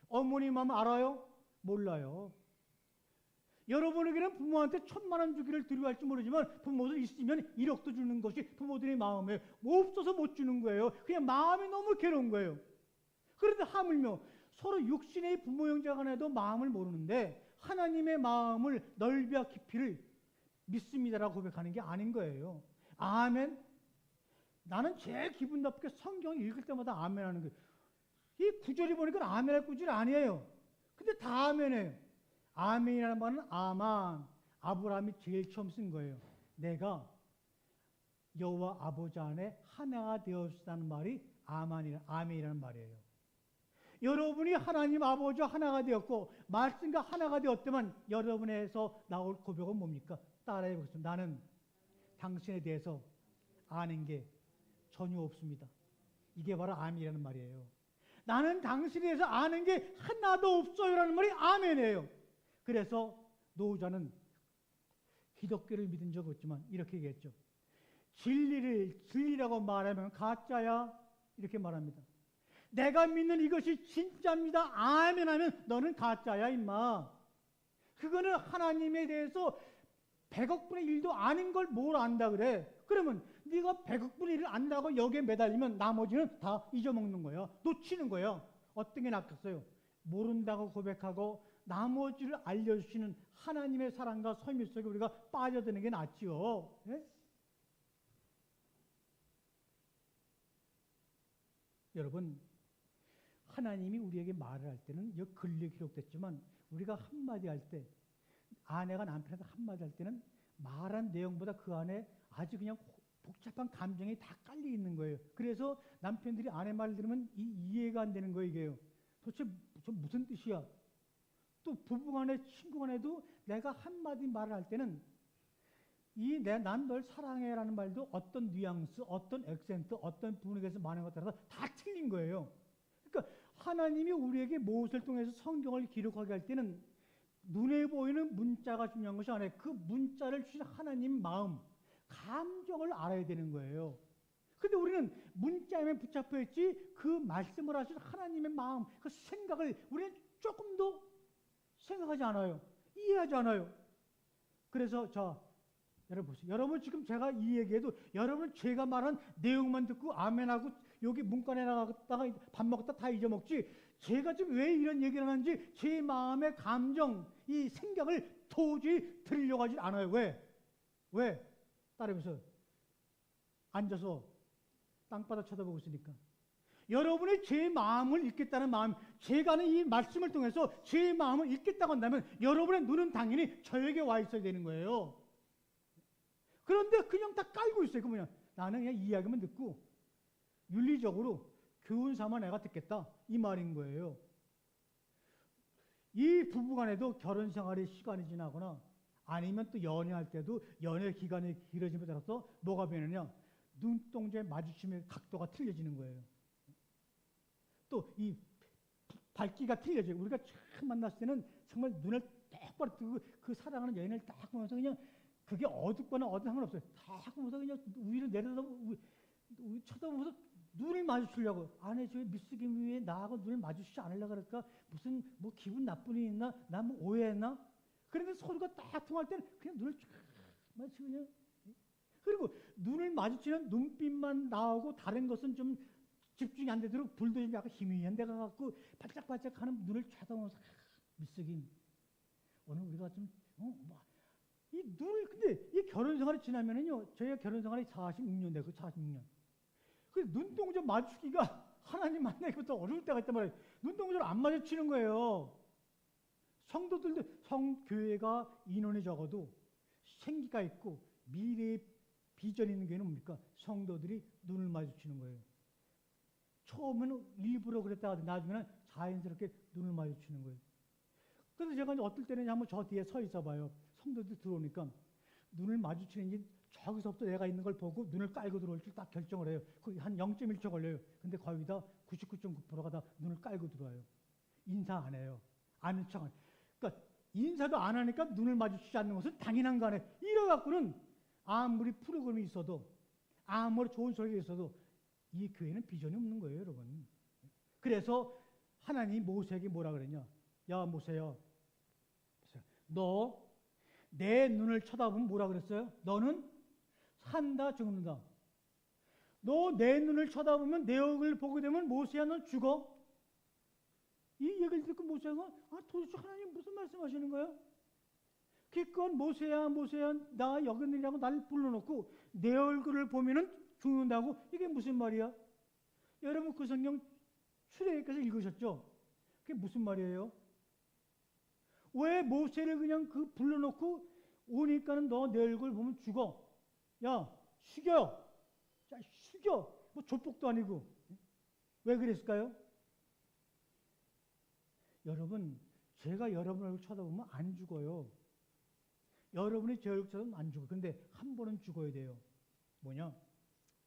어머니 마음 알아요? 몰라요. 여러분에게는 부모한테 1,000,000원 주기를 두려워할지 모르지만 부모들 있으면 1억도 주는 것이 부모들의 마음이에요. 뭐 없어서 못 주는 거예요. 그냥 마음이 너무 괴로운 거예요. 그런데 하물며 서로 육신의 부모 형제 간에도 마음을 모르는데 하나님의 마음을 넓이와 깊이를 믿습니다라고 고백하는 게 아닌 거예요. 아멘. 나는 제일 기분 나쁘게 성경 읽을 때마다 아멘 하는 거예요. 이 구절이 보니까 아멘할 구절이 아니에요. 근데 다 아멘해요. 아멘이라는 말은 아만, 아브라함이 제일 처음 쓴 거예요. 내가 여호와 아버지 안에 하나가 되었다는 말이 아멘이라는 말이에요. 여러분이 하나님 아버지와 하나가 되었고 말씀과 하나가 되었다면 여러분에서 나올 고백은 뭡니까? 따라해 보겠습니다. 나는 당신에 대해서 아는 게 전혀 없습니다. 이게 바로 아멘이라는 말이에요. 나는 당신에 대해서 아는 게 하나도 없어요라는 말이 아멘이에요. 그래서 노후자는 기독교를 믿은 적 없지만 이렇게 얘기했죠. 진리라고 말하면 가짜야 이렇게 말합니다. 내가 믿는 이것이 진짜입니다. 아멘 하면 너는 가짜야 임마. 그거는 하나님에 대해서 100억분의 1도 아는 걸 뭘 안다 그래. 그러면 네가 100억분의 1을 안다고 여기에 매달리면 나머지는 다 잊어먹는 거야. 놓치는 거야. 어떤 게 낫겠어요? 모른다고 고백하고 나머지를 알려주시는 하나님의 사랑과 섭리 속에 우리가 빠져드는 게 낫지요. 예? 여러분, 하나님이 우리에게 말을 할 때는 여기 글리에 기록됐지만 우리가 한마디 할 때, 아내가 남편한테 한마디 할 때는 말한 내용보다 그 안에 아주 그냥 복잡한 감정이 다 깔려 있는 거예요. 그래서 남편들이 아내 말 들으면 이해가 안 되는 거예요. 이게요. 도대체 무슨 뜻이야? 또 부부간에 친구간에도 내가 한마디 말을 할 때는 난 널 사랑해라는 말도 어떤 뉘앙스, 어떤 액센트, 어떤 분위기에서 말하는 것 따라서 다 틀린 거예요. 그러니까 하나님이 우리에게 무엇을 통해서 성경을 기록하게 할 때는 눈에 보이는 문자가 중요한 것이 아니에요. 그 문자를 주신 하나님 마음, 감정을 알아야 되는 거예요. 근데 우리는 문자에 붙잡혀 있지 그 말씀을 하신 하나님의 마음, 그 생각을 우리는 조금도 생각하지 않아요. 이해하지 않아요. 그래서 여러분 보세요. 여러분 지금 제가 이 얘기해도 여러분 제가 말한 내용만 듣고 아멘하고 여기 문간에 나갔다가 밥 먹다 다 잊어먹지 제가 지금 왜 이런 얘기를 하는지 제 마음의 감정, 이 생각을 도저히 들으려고 하지 않아요. 왜? 따라해보세요. 앉아서 땅바닥 쳐다보고 있으니까. 여러분이 제 마음을 읽겠다는 마음, 제가 하는 이 말씀을 통해서 제 마음을 읽겠다고 한다면 여러분의 눈은 당연히 저에게 와 있어야 되는 거예요. 그런데 그냥 다 깔고 있어요. 그냥 나는 그냥 이야기만 듣고 윤리적으로 교훈 삼아 내가 듣겠다 이 말인 거예요. 이 부부간에도 결혼 생활의 시간이 지나거나 아니면 또 연애할 때도 연애 기간이 길어짐에 따라서 뭐가 변하냐? 눈동자에 마주치면 각도가 틀려지는 거예요. 또 이 밝기가 틀려져요. 우리가 처음 만났을 때는 정말 눈을 똑바로 뜨고 그 사랑하는 여인을 딱 보면서 그냥 그게 어둡거나 어두운 상관없어요. 딱 보면서 그냥 위를 쳐다보면서 눈을 마주치려고. 아내 저 미스김 위에 나하고 눈을 마주치지 않으려고 그럴까? 무슨 뭐 기분 나쁜 일이 있나? 나 뭐 오해했나? 그런데 서로가 딱 통할 때는 그냥 눈을 쫙 마주치고 그냥. 그리고 눈을 마주치는 눈빛만 나오고 다른 것은 좀 집중이 안 되도록 불도 약간 희미한 데가 갖고 반짝반짝 하는 눈을 쳐다보면서 미스김 오늘 우리가 좀 이 눈을 근데 이 결혼 생활이 지나면은요 저희가 결혼 생활이 46년 되고 46년 그 눈동자 마주치기가 하나님 만나기부터 어려울 때가 있단 말이에요. 눈동자를 안 마주치는 거예요. 성도들도 성교회가 인원이 적어도 생기가 있고 미래의 비전이 있는 교회는 뭡니까? 성도들이 눈을 마주치는 거예요. 처음에는 일부러 그랬다가 나중에는 자연스럽게 눈을 마주치는 거예요. 그래서 제가 이제 어떨 때는 한번 저 뒤에 서 있어 봐요. 성도들 들어오니까 눈을 마주치는지 저기서부터 내가 있는 걸 보고 눈을 깔고 들어올지 딱 결정을 해요. 거의 한 0.1초 걸려요. 근데 거의 다 99.9%가 다 눈을 깔고 들어와요. 인사 안 해요. 아는 척 안 해요. 그러니까 인사도 안 하니까 눈을 마주치지 않는 것은 당연한 거 아니에요. 이래갖고는 아무리 프로그램이 있어도 아무리 좋은 소리가 있어도 이 교회는 비전이 없는 거예요, 여러분. 그래서 하나님이 모세에게 뭐라 그랬냐? 야, 모세야. 너 내 눈을 쳐다보면 뭐라 그랬어요? 너는 산다, 죽는다. 너 내 눈을 쳐다보면 내 얼굴을 보게 되면 모세야, 넌 죽어. 이 얘기를 듣고 모세가 도대체 하나님 무슨 말씀하시는 거예요? 기껏 모세야, 모세야, 나 여기 있느냐고 나를 불러놓고 내 얼굴을 보면은 죽는다고? 이게 무슨 말이야? 여러분 그 성경 출애굽기에서 읽으셨죠? 그게 무슨 말이에요? 왜 모세를 그냥 그 불러놓고 오니까는 너 내 얼굴 보면 죽어. 야, 죽여. 자, 죽여. 뭐 조폭도 아니고. 왜 그랬을까요? 여러분, 제가 여러분 얼굴 쳐다보면 안 죽어요. 여러분이 제 얼굴 쳐다보면 안 죽어요. 근데 한 번은 죽어야 돼요. 뭐냐?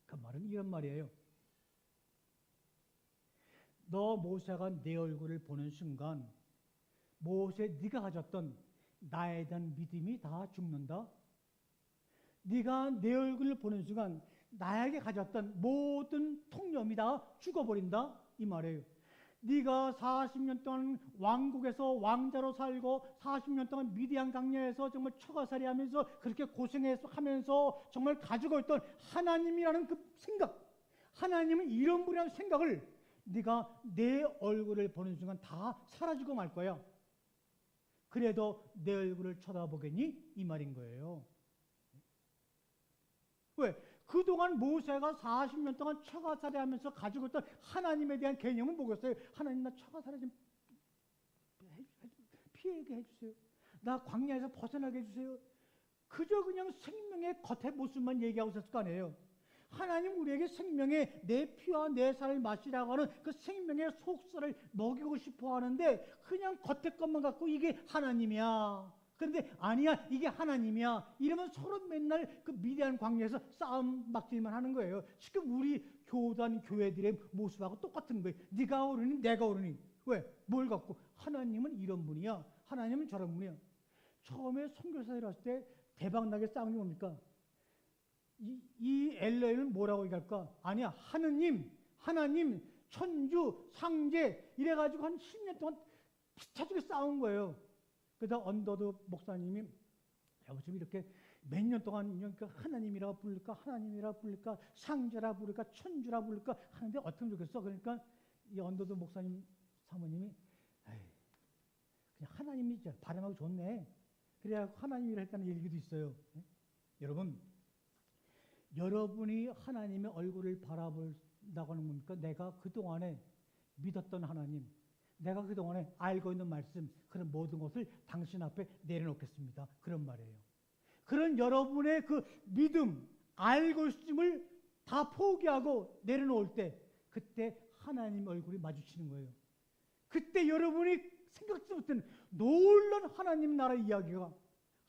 그 말은 이런 말이에요. 너 모세가 내 얼굴을 보는 순간 모세 네가 가졌던 나에 대한 믿음이 다 죽는다. 네가 내 얼굴을 보는 순간 나에게 가졌던 모든 통념이 다 죽어버린다. 이 말이에요. 네가 40년 동안 왕국에서 왕자로 살고 40년 동안 미디안 강야에서 정말 처가살이 하면서 그렇게 고생해서 하면서 정말 가지고 있던 하나님이라는 그 생각, 하나님은 이런 분이라는 생각을 네가 내 얼굴을 보는 순간 다 사라지고 말 거야. 그래도 내 얼굴을 쳐다보겠니? 이 말인 거예요. 왜? 그동안 모세가 40년 동안 처가살이 하면서 가지고 있던 하나님에 대한 개념은 뭐겠어요? 하나님 나 처가살이 좀 피하게 해주세요. 나 광야에서 벗어나게 해주세요. 그저 그냥 생명의 겉의 모습만 얘기하고 있었을 거 아니에요. 하나님 우리에게 생명의 내 피와 내 살을 마시라고 하는 그 생명의 속살을 먹이고 싶어 하는데 그냥 겉의 것만 갖고 이게 하나님이야. 그런데 아니야 이게 하나님이야. 이러면 서로 맨날 그 미디안 광야에서 싸움 막질만 하는 거예요. 지금 우리 교단 교회들의 모습하고 똑같은 거예요. 네가 오르니 내가 오르니. 왜? 뭘 갖고? 하나님은 이런 분이야. 하나님은 저런 분이야. 처음에 선교사를 했을 때 대박나게 싸운 게 뭡니까? 이 엘레는 뭐라고 얘기할까? 아니야. 하나님, 천주, 상제 이래가지고 한 10년 동안 피차주게 싸운 거예요. 그래서 언더드 목사님이 좀 이렇게 몇 년 동안 그러니까 하나님이라 부를까 상제라 부를까 천주라 부를까 하는데 어떻게 좋겠어. 그러니까 이 언더드 목사님 사모님이 그냥 하나님이 발음하기 좋네. 그래야 하나님이라 했다는 얘기도 있어요. 여러분이 하나님의 얼굴을 바라본다고 하는 겁니까? 내가 그동안에 믿었던 하나님, 내가 그동안에 알고 있는 말씀, 그런 모든 것을 당신 앞에 내려놓겠습니다. 그런 말이에요. 그런 여러분의 그 믿음, 알고 있음을 다 포기하고 내려놓을 때, 그때 하나님 얼굴이 마주치는 거예요. 그때 여러분이 생각지 못한 놀라운 하나님 나라 이야기가,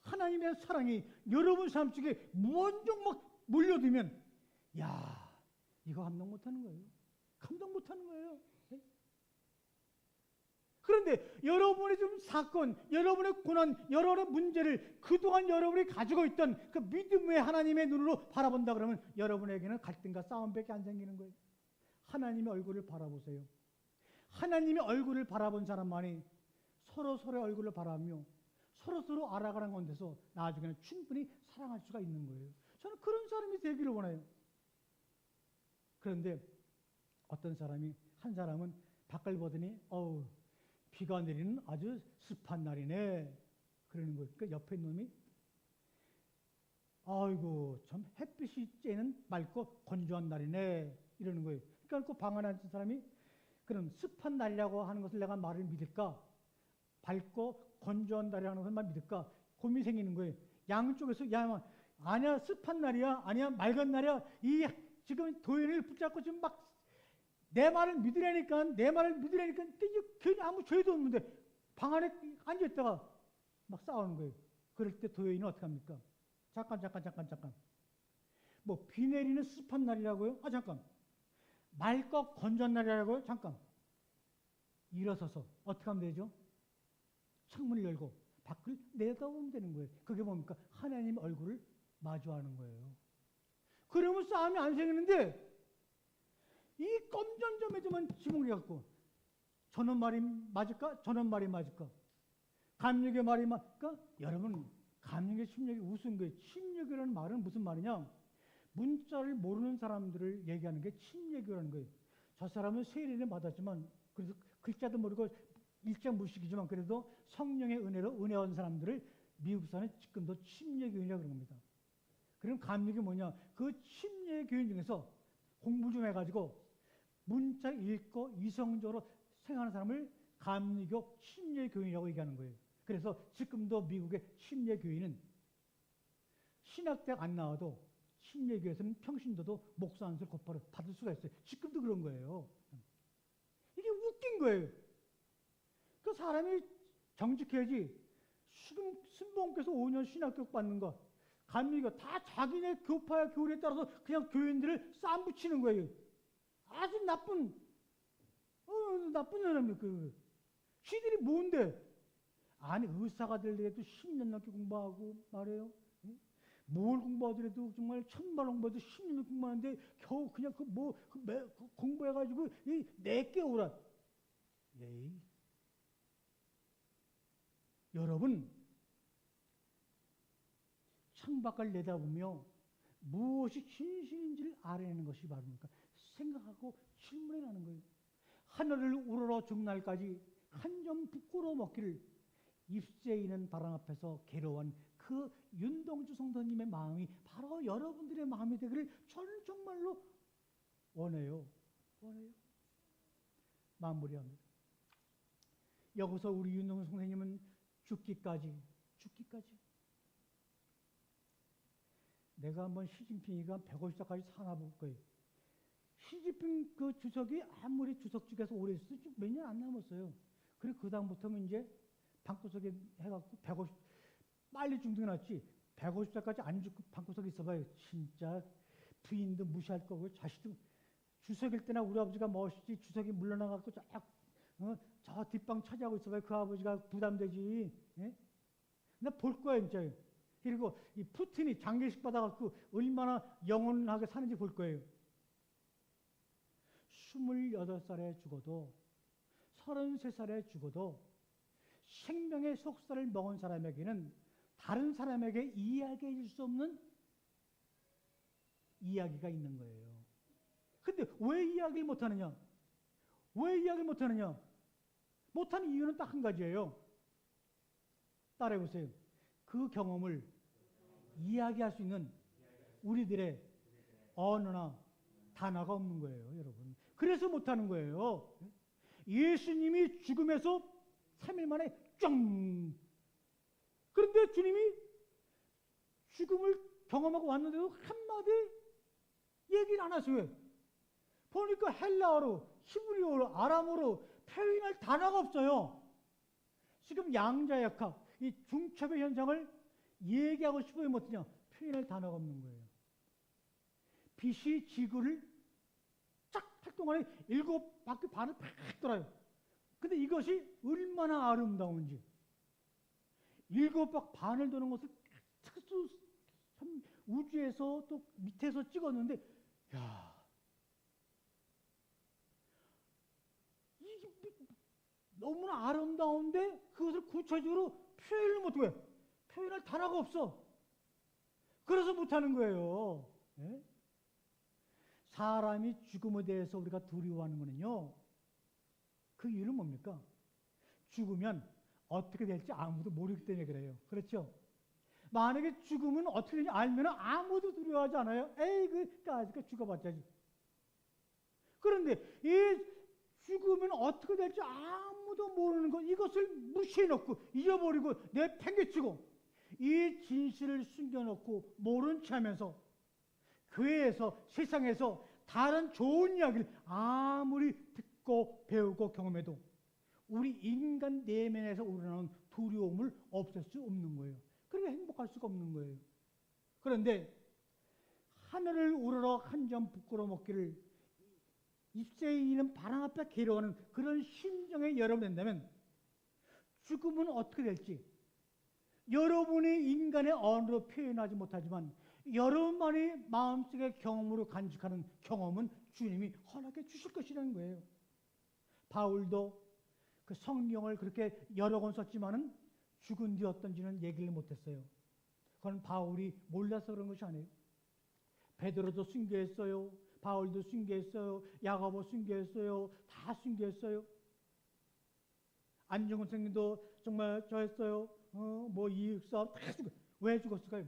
하나님의 사랑이 여러분 삶 속에 무한정 막 몰려들면 야, 이거 감당 못하는 거예요. 감당 못하는 거예요. 네? 그런데 여러분의 좀 사건, 여러분의 고난, 여러분의 문제를 그동안 여러분이 가지고 있던 그 믿음의 하나님의 눈으로 바라본다 그러면 여러분에게는 갈등과 싸움밖에 안 생기는 거예요. 하나님의 얼굴을 바라보세요. 하나님의 얼굴을 바라본 사람만이 서로의 얼굴을 바라며 서로 알아가는 건데서 나중에는 충분히 사랑할 수가 있는 거예요. 저는 그런 사람이 되기를 원해요. 그런데 어떤 사람이, 한 사람은 밖을 보더니 어우, 비가 내리는 아주 습한 날이네 그러는 거예요. 그 옆에 놈이 아이고 참 햇빛이 쬐는 맑고 건조한 날이네 이러는 거예요. 그러니까 그 방 안에 앉은 사람이 그런 습한 날이라고 하는 것을 내가 말을 믿을까? 밝고 건조한 날이라는 것만 믿을까? 고민이 생기는 거예요. 양쪽에서 야 아니야 습한 날이야 아니야 맑은 날이야 이 지금 도인을 붙잡고 지금 막 내 말을 믿으려니까 괜히 아무 죄도 없는데 방 안에 앉아있다가 막 싸우는 거예요. 그럴 때 도인은 어떻게 합니까? 잠깐 뭐 비 내리는 습한 날이라고요? 아 잠깐 맑고 건조한 날이라고요? 잠깐 일어서서 어떻게 하면 되죠? 창문을 열고 밖을 내다보면 되는 거예요. 그게 뭡니까? 하나님의 얼굴을 마주하는 거예요. 그러면 싸움이 안 생기는데 이 검정점에서만 지목이 갖고 저는 말이 맞을까? 저는 말이 맞을까? 감력의 말이 맞을까? 여러분 감력의 침력이 우스운 거예요. 침력이라는 말은 무슨 말이냐? 문자를 모르는 사람들을 얘기하는 게 침력이라는 거예요. 저 사람은 세례는 받았지만 그래서 글자도 모르고 일장 무식이지만 그래도 성령의 은혜로 은혜 얻은 사람들을 미국사는 지금도 침례 교인이라고 그런 겁니다. 그럼 감력이 뭐냐? 그 침례 교인 중에서 공부 좀 해가지고 문자를 읽고 이성적으로 생각하는 사람을 감리교 침례 교인이라고 얘기하는 거예요. 그래서 지금도 미국의 침례 교인은 신학대학 안 나와도 침례교에서는 평신도도 목사 안수를 곧바로 받을 수가 있어요. 지금도 그런 거예요. 이게 웃긴 거예요. 그 사람이 정직해야지. 지금 순봉께서 5년 신학교육 받는 거, 감리교 다 자기네 교파야 교리에 따라서 그냥 교인들을 쌈 붙이는 거예요. 아주 나쁜 사람이 그 시들이 뭔데? 아니 의사가 되려도 10년 넘게 공부하고 말해요. 뭘 공부하더라도 정말 천만 공부해도 10년 공부하는데 겨우 그냥 공부해가지고 내게 오라. 에이. 여러분 창밖을 내다보며 무엇이 진실인지를 알아내는 것이 바로니까 생각하고 질문해 나는 거예요. 하늘을 우러러 죽날까지 한 점 부끄러워 먹기를 입새이는 바람 앞에서 괴로운 그 윤동주 성도님의 마음이 바로 여러분들의 마음이 되기를 저는 정말로 원해요. 마무리합니다. 여기서 우리 윤동주 선생님은 죽기까지 내가 한번 시진핑이가 150살까지 사나 볼 거예요. 시진핑 그 주석이 아무리 주석직에서 오래 있어도 몇 년 안 남았어요. 그리고 그 다음부터는 이제 방구석에 해갖고 150 빨리 죽는 게 낫지 150살까지 안 죽고 방구석에 있어봐요. 진짜 부인도 무시할 거고 자식도 주석일 때나 우리 아버지가 멋있지 주석이 물러나갖고 저 뒷방 차지하고 있어봐요. 그 아버지가 부담되지. 예? 나 볼 거야 진짜. 그리고 이 푸틴이 장례식 받아갖고 얼마나 영원하게 사는지 볼 거예요. 28살에 죽어도 33살에 죽어도 생명의 속살을 먹은 사람에게는 다른 사람에게 이야기해 줄 수 없는 이야기가 있는 거예요. 근데 왜 이야기를 못하느냐? 못하는 이유는 딱 한 가지예요. 따라해보세요. 그 경험을 이야기할 수 있는 우리들의 언어나 단어가 없는 거예요, 여러분. 그래서 못하는 거예요. 예수님이 죽음에서 3일 만에 쫑! 그런데 주님이 죽음을 경험하고 왔는데도 한마디 얘기를 안 하세요. 보니까 헬라어로, 히브리어로, 아람어로 표현할 단어가 없어요. 지금 양자역학, 이 중첩의 현상을 얘기하고 싶어요, 못하냐? 표현할 단어가 없는 거예요. 빛이 지구를 쫙 활동하는 7바퀴 반을 팍 돌아요. 근데 이것이 얼마나 아름다운지 7바퀴 반을 도는 것을 특수 우주에서 또 밑에서 찍었는데, 야, 이게 너무나 아름다운데 그것을 구체적으로 표현을 못해. 표현할 단어가 없어. 그래서 못하는 거예요. 네? 사람이 죽음에 대해서 우리가 두려워하는 거는요, 그 이유는 뭡니까? 죽으면 어떻게 될지 아무도 모르기 때문에 그래요. 그렇죠? 만약에 죽으면 어떻게 되는지 알면 아무도 두려워하지 않아요. 에이, 그러니까 죽어봤자지. 그런데 이 죽으면 어떻게 될지 아무도 모르는 것, 이것을 무시해놓고 잊어버리고 내팽개치고 이 진실을 숨겨놓고 모른 체 하면서 교회에서 세상에서 다른 좋은 이야기를 아무리 듣고 배우고 경험해도 우리 인간 내면에서 우러나오는 두려움을 없앨 수 없는 거예요. 그러니까 행복할 수가 없는 거예요. 그런데 하늘을 우러러 한 점 부끄러 먹기를 입새에 있는 바람 앞에 괴로워하는 그런 심정에 여러분 된다면 죽음은 어떻게 될지 여러분이 인간의 언어로 표현하지 못하지만 여러분만이 마음속의 경험으로 간직하는 경험은 주님이 허락해 주실 것이라는 거예요. 바울도 그 성경을 그렇게 여러 권 썼지만은 죽은 뒤 어떤지는 얘기를 못했어요. 그건 바울이 몰라서 그런 것이 아니에요. 베드로도 순교했어요. 바울도 순교했어요. 야고보 순교했어요. 다 순교했어요. 안정훈 선생님도 정말 저했어요. 뭐 이육사 다 죽어. 왜 죽었을까요?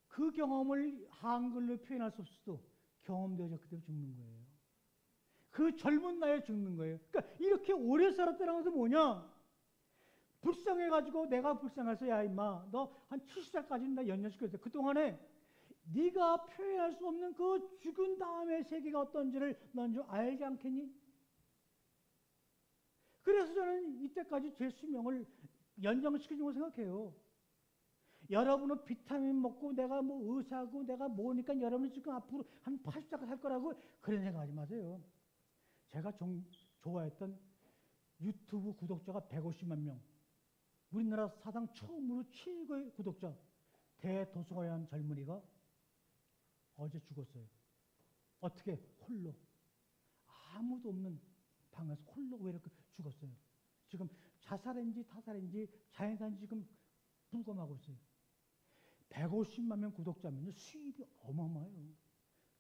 그 경험을 한글로 표현할 수 없어도 경험되어졌기 때문에 죽는 거예요. 그 젊은 나이에 죽는 거예요. 그러니까 이렇게 오래 살았다는 것은 뭐냐? 불쌍해가지고 내가 불쌍해서 야 임마 너 한 70살까지는 나 연년시켰어. 그동안에 네가 표현할 수 없는 그 죽은 다음의 세계가 어떤지를 넌 좀 알지 않겠니? 그래서 저는 이때까지 제 수명을 연장시켜준 거 생각해요. 여러분은 비타민 먹고 내가 뭐 의사고 내가 뭐니까 여러분이 지금 앞으로 한 80살까지 살 거라고 그런 생각하지 마세요. 제가 좋아했던 유튜브 구독자가 150만 명. 우리나라 사상 처음으로 최고의 구독자 대도서관 젊은이가 어제 죽었어요. 어떻게? 홀로. 아무도 없는 방에서 홀로 왜 이렇게 죽었어요. 지금 자살인지 타살인지 자연사인지 지금 불검하고 있어요. 150만 명 구독자면요 수입이 어마어마해요.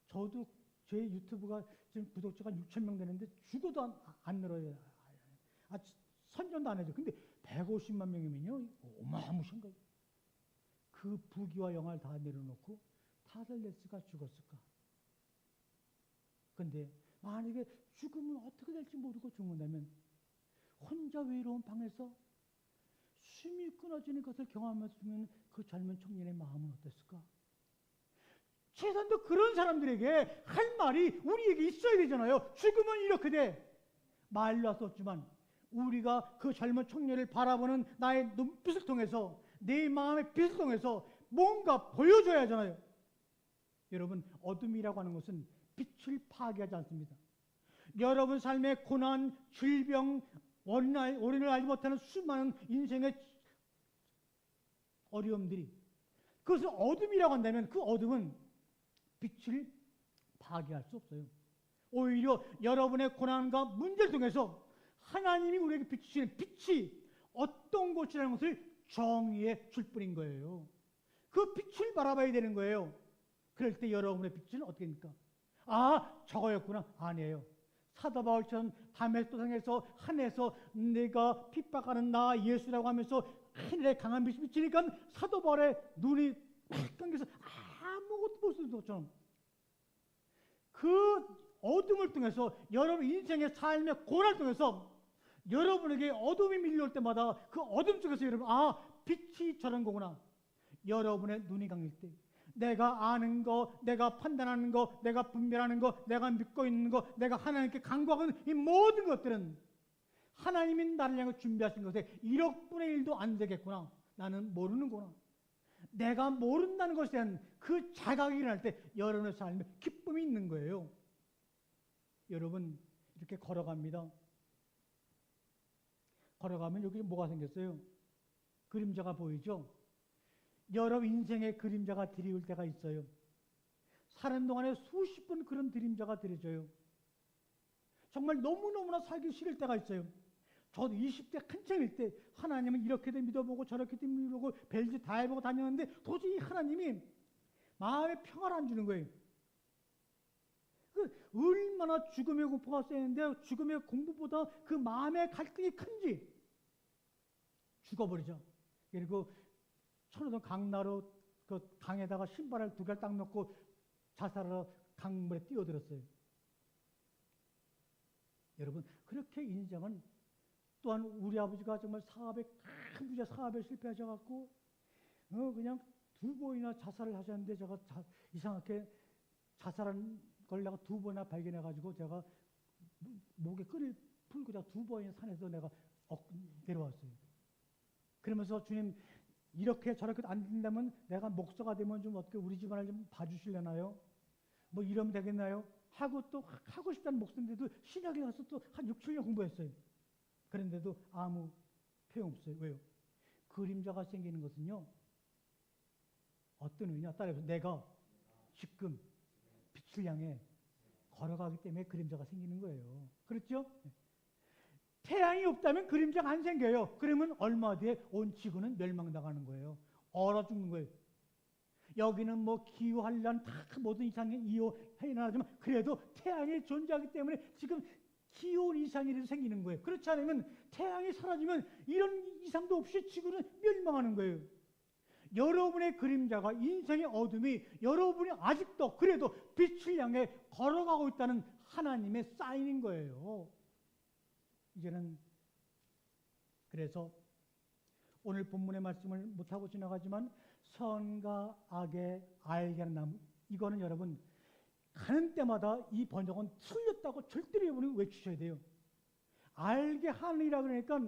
저도 제 유튜브가 지금 구독자가 6천 명 되는데 죽어도 안 늘어요. 선전도 안 해줘. 근데 150만 명이면요 어마무시한 거예요. 그 부귀와 영화를 다 내려놓고 타들레스가 죽었을까? 근데 만약에 죽으면 어떻게 될지 모르고 죽는다면 혼자 외로운 방에서 숨이 끊어지는 것을 경험하면서 죽는 그 젊은 청년의 마음은 어땠을까? 최소한도 그런 사람들에게 할 말이 우리에게 있어야 되잖아요. 죽으면 이렇게 돼. 말로 할 수 없지만 우리가 그 젊은 청년을 바라보는 나의 눈빛을 통해서 내 마음의 빛을 통해서 뭔가 보여줘야 하잖아요. 여러분, 어둠이라고 하는 것은 빛을 파괴하지 않습니다. 여러분 삶의 고난, 질병, 원인을 알지 못하는 수많은 인생의 어려움들이 그것을 어둠이라고 한다면 그 어둠은 빛을 파괴할 수 없어요. 오히려 여러분의 고난과 문제를 통해서 하나님이 우리에게 비추시는 빛이 어떤 것이라는 것을 정의해 줄 뿐인 거예요. 그 빛을 바라봐야 되는 거예요. 그럴 때 여러분의 빛은 어떻게 됩니까? 아, 저거였구나. 아니에요. 사도 바울처럼 다메섹도상에서 하늘에서 내가 핍박하는 나 예수라고 하면서 하늘에 강한 빛이 비치니까 사도 바울의 눈이 확 감겨서 아무것도 볼 수 없는 것처럼 그 어둠을 통해서 여러분 인생의 삶의 고난을 통해서 여러분에게 어둠이 밀려올 때마다 그 어둠 속에서 여러분 빛이 저런 거구나. 여러분의 눈이 감길 때 내가 아는 거, 내가 판단하는 거, 내가 분별하는 거, 내가 믿고 있는 거, 내가 하나님께 간구하는 이 모든 것들은 하나님이 나를 향해 준비하신 것에 1억 분의 1도 안 되겠구나. 나는 모르는구나. 내가 모른다는 것에 대한 그 자각이 일어날 때 여러분의 삶에 기쁨이 있는 거예요. 여러분 이렇게 걸어갑니다. 걸어가면 여기 뭐가 생겼어요? 그림자가 보이죠? 여러분 인생의 그림자가 드리울 때가 있어요. 사는 동안에 수십 번 그런 그림자가 드려져요. 정말 너무너무나 살기 싫을 때가 있어요. 저도 20대 한창일 때 하나님은 이렇게도 믿어보고 저렇게도 믿어보고 별짓 다 해보고 다녔는데 도저히 하나님이 마음에 평화를 안 주는 거예요. 얼마나 죽음의 공포가 세는데 죽음의 공포보다 그 마음의 갈등이 큰지 죽어버리죠. 그리고 천호동 강나루 그 강에다가 신발을 2개를 딱 넣고 자살하러 강물에 뛰어들었어요. 여러분 그렇게 인생은 또한 우리 아버지가 정말 사업에 큰 부자 사업에 실패하셔갖고 그냥 2번이나 자살을 하셨는데 제가 이상하게 자살한 걸 내가 2번이나 발견해가지고 제가 목에 끈을 풀고 제가 2번이나 산에서 내가 내려왔어요. 그러면서 주님 이렇게 저렇게 안 된다면 내가 목사가 되면 좀 어떻게 우리 집안을 좀 봐주실려나요? 뭐 이러면 되겠나요? 하고 또 하고 싶다는 목사인데도 신학에 가서 또 한 6, 7년 공부했어요. 그런데도 아무 소용없어요. 왜요? 그림자가 생기는 것은요. 어떤 의미냐? 따라서 내가 지금 빛을 향해 걸어가기 때문에 그림자가 생기는 거예요. 그렇죠? 태양이 없다면 그림자가 안 생겨요. 그러면 얼마 뒤에 온 지구는 멸망당하는 거예요. 얼어 죽는 거예요. 여기는 뭐 기후환란 다 모든 이상의 이유해나지만 그래도 태양이 존재하기 때문에 지금 기온 이상이 생기는 거예요. 그렇지 않으면 태양이 사라지면 이런 이상도 없이 지구는 멸망하는 거예요. 여러분의 그림자가 인생의 어둠이 여러분이 아직도 그래도 빛을 향해 걸어가고 있다는 하나님의 사인인 거예요. 이제는 그래서 오늘 본문의 말씀을 못하고 지나가지만 선과 악의 알게 하는 나무, 이거는 여러분 가는 때마다 이 번역은 틀렸다고 절대로 여러분이 외치셔야 돼요. 알게 하느니라 그러니까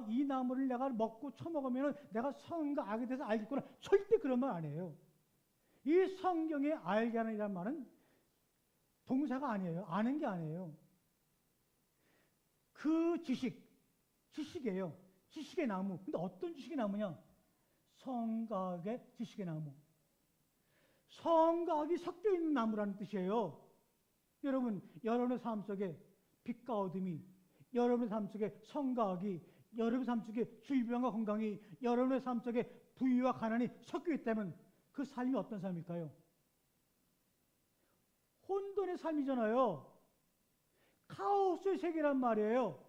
이 나무를 내가 먹고 처먹으면 내가 선과 악에 대해서 알겠구나, 절대 그런 말 아니에요. 이 성경에 알게 하느니라는 말은 동사가 아니에요. 아는 게 아니에요. 그 지식이에요. 지식의 나무. 근데 어떤 지식의 나무냐? 성과학의 지식의 나무. 성과학이 섞여 있는 나무라는 뜻이에요. 여러분, 여러분의 삶 속에 빛과 어둠이, 여러분의 삶 속에 성과학이, 여러분의 삶 속에 질병과 건강이, 여러분의 삶 속에 부유와 가난이 섞여 있다면 그 삶이 어떤 삶일까요? 혼돈의 삶이잖아요. 카오스의 세계란 말이에요.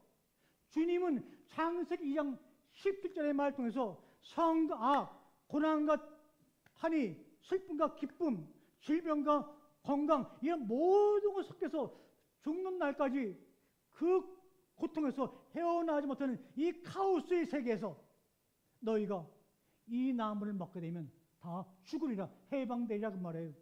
주님은 창세기 2장 17절의 말 통해서 성과 악, 고난과 한이, 슬픔과 기쁨, 질병과 건강, 이런 모든 것 섞여서 죽는 날까지 그 고통에서 헤어나지 못하는 이 카오스의 세계에서 너희가 이 나무를 먹게 되면 다 죽으리라, 해방되리라 그 말이에요.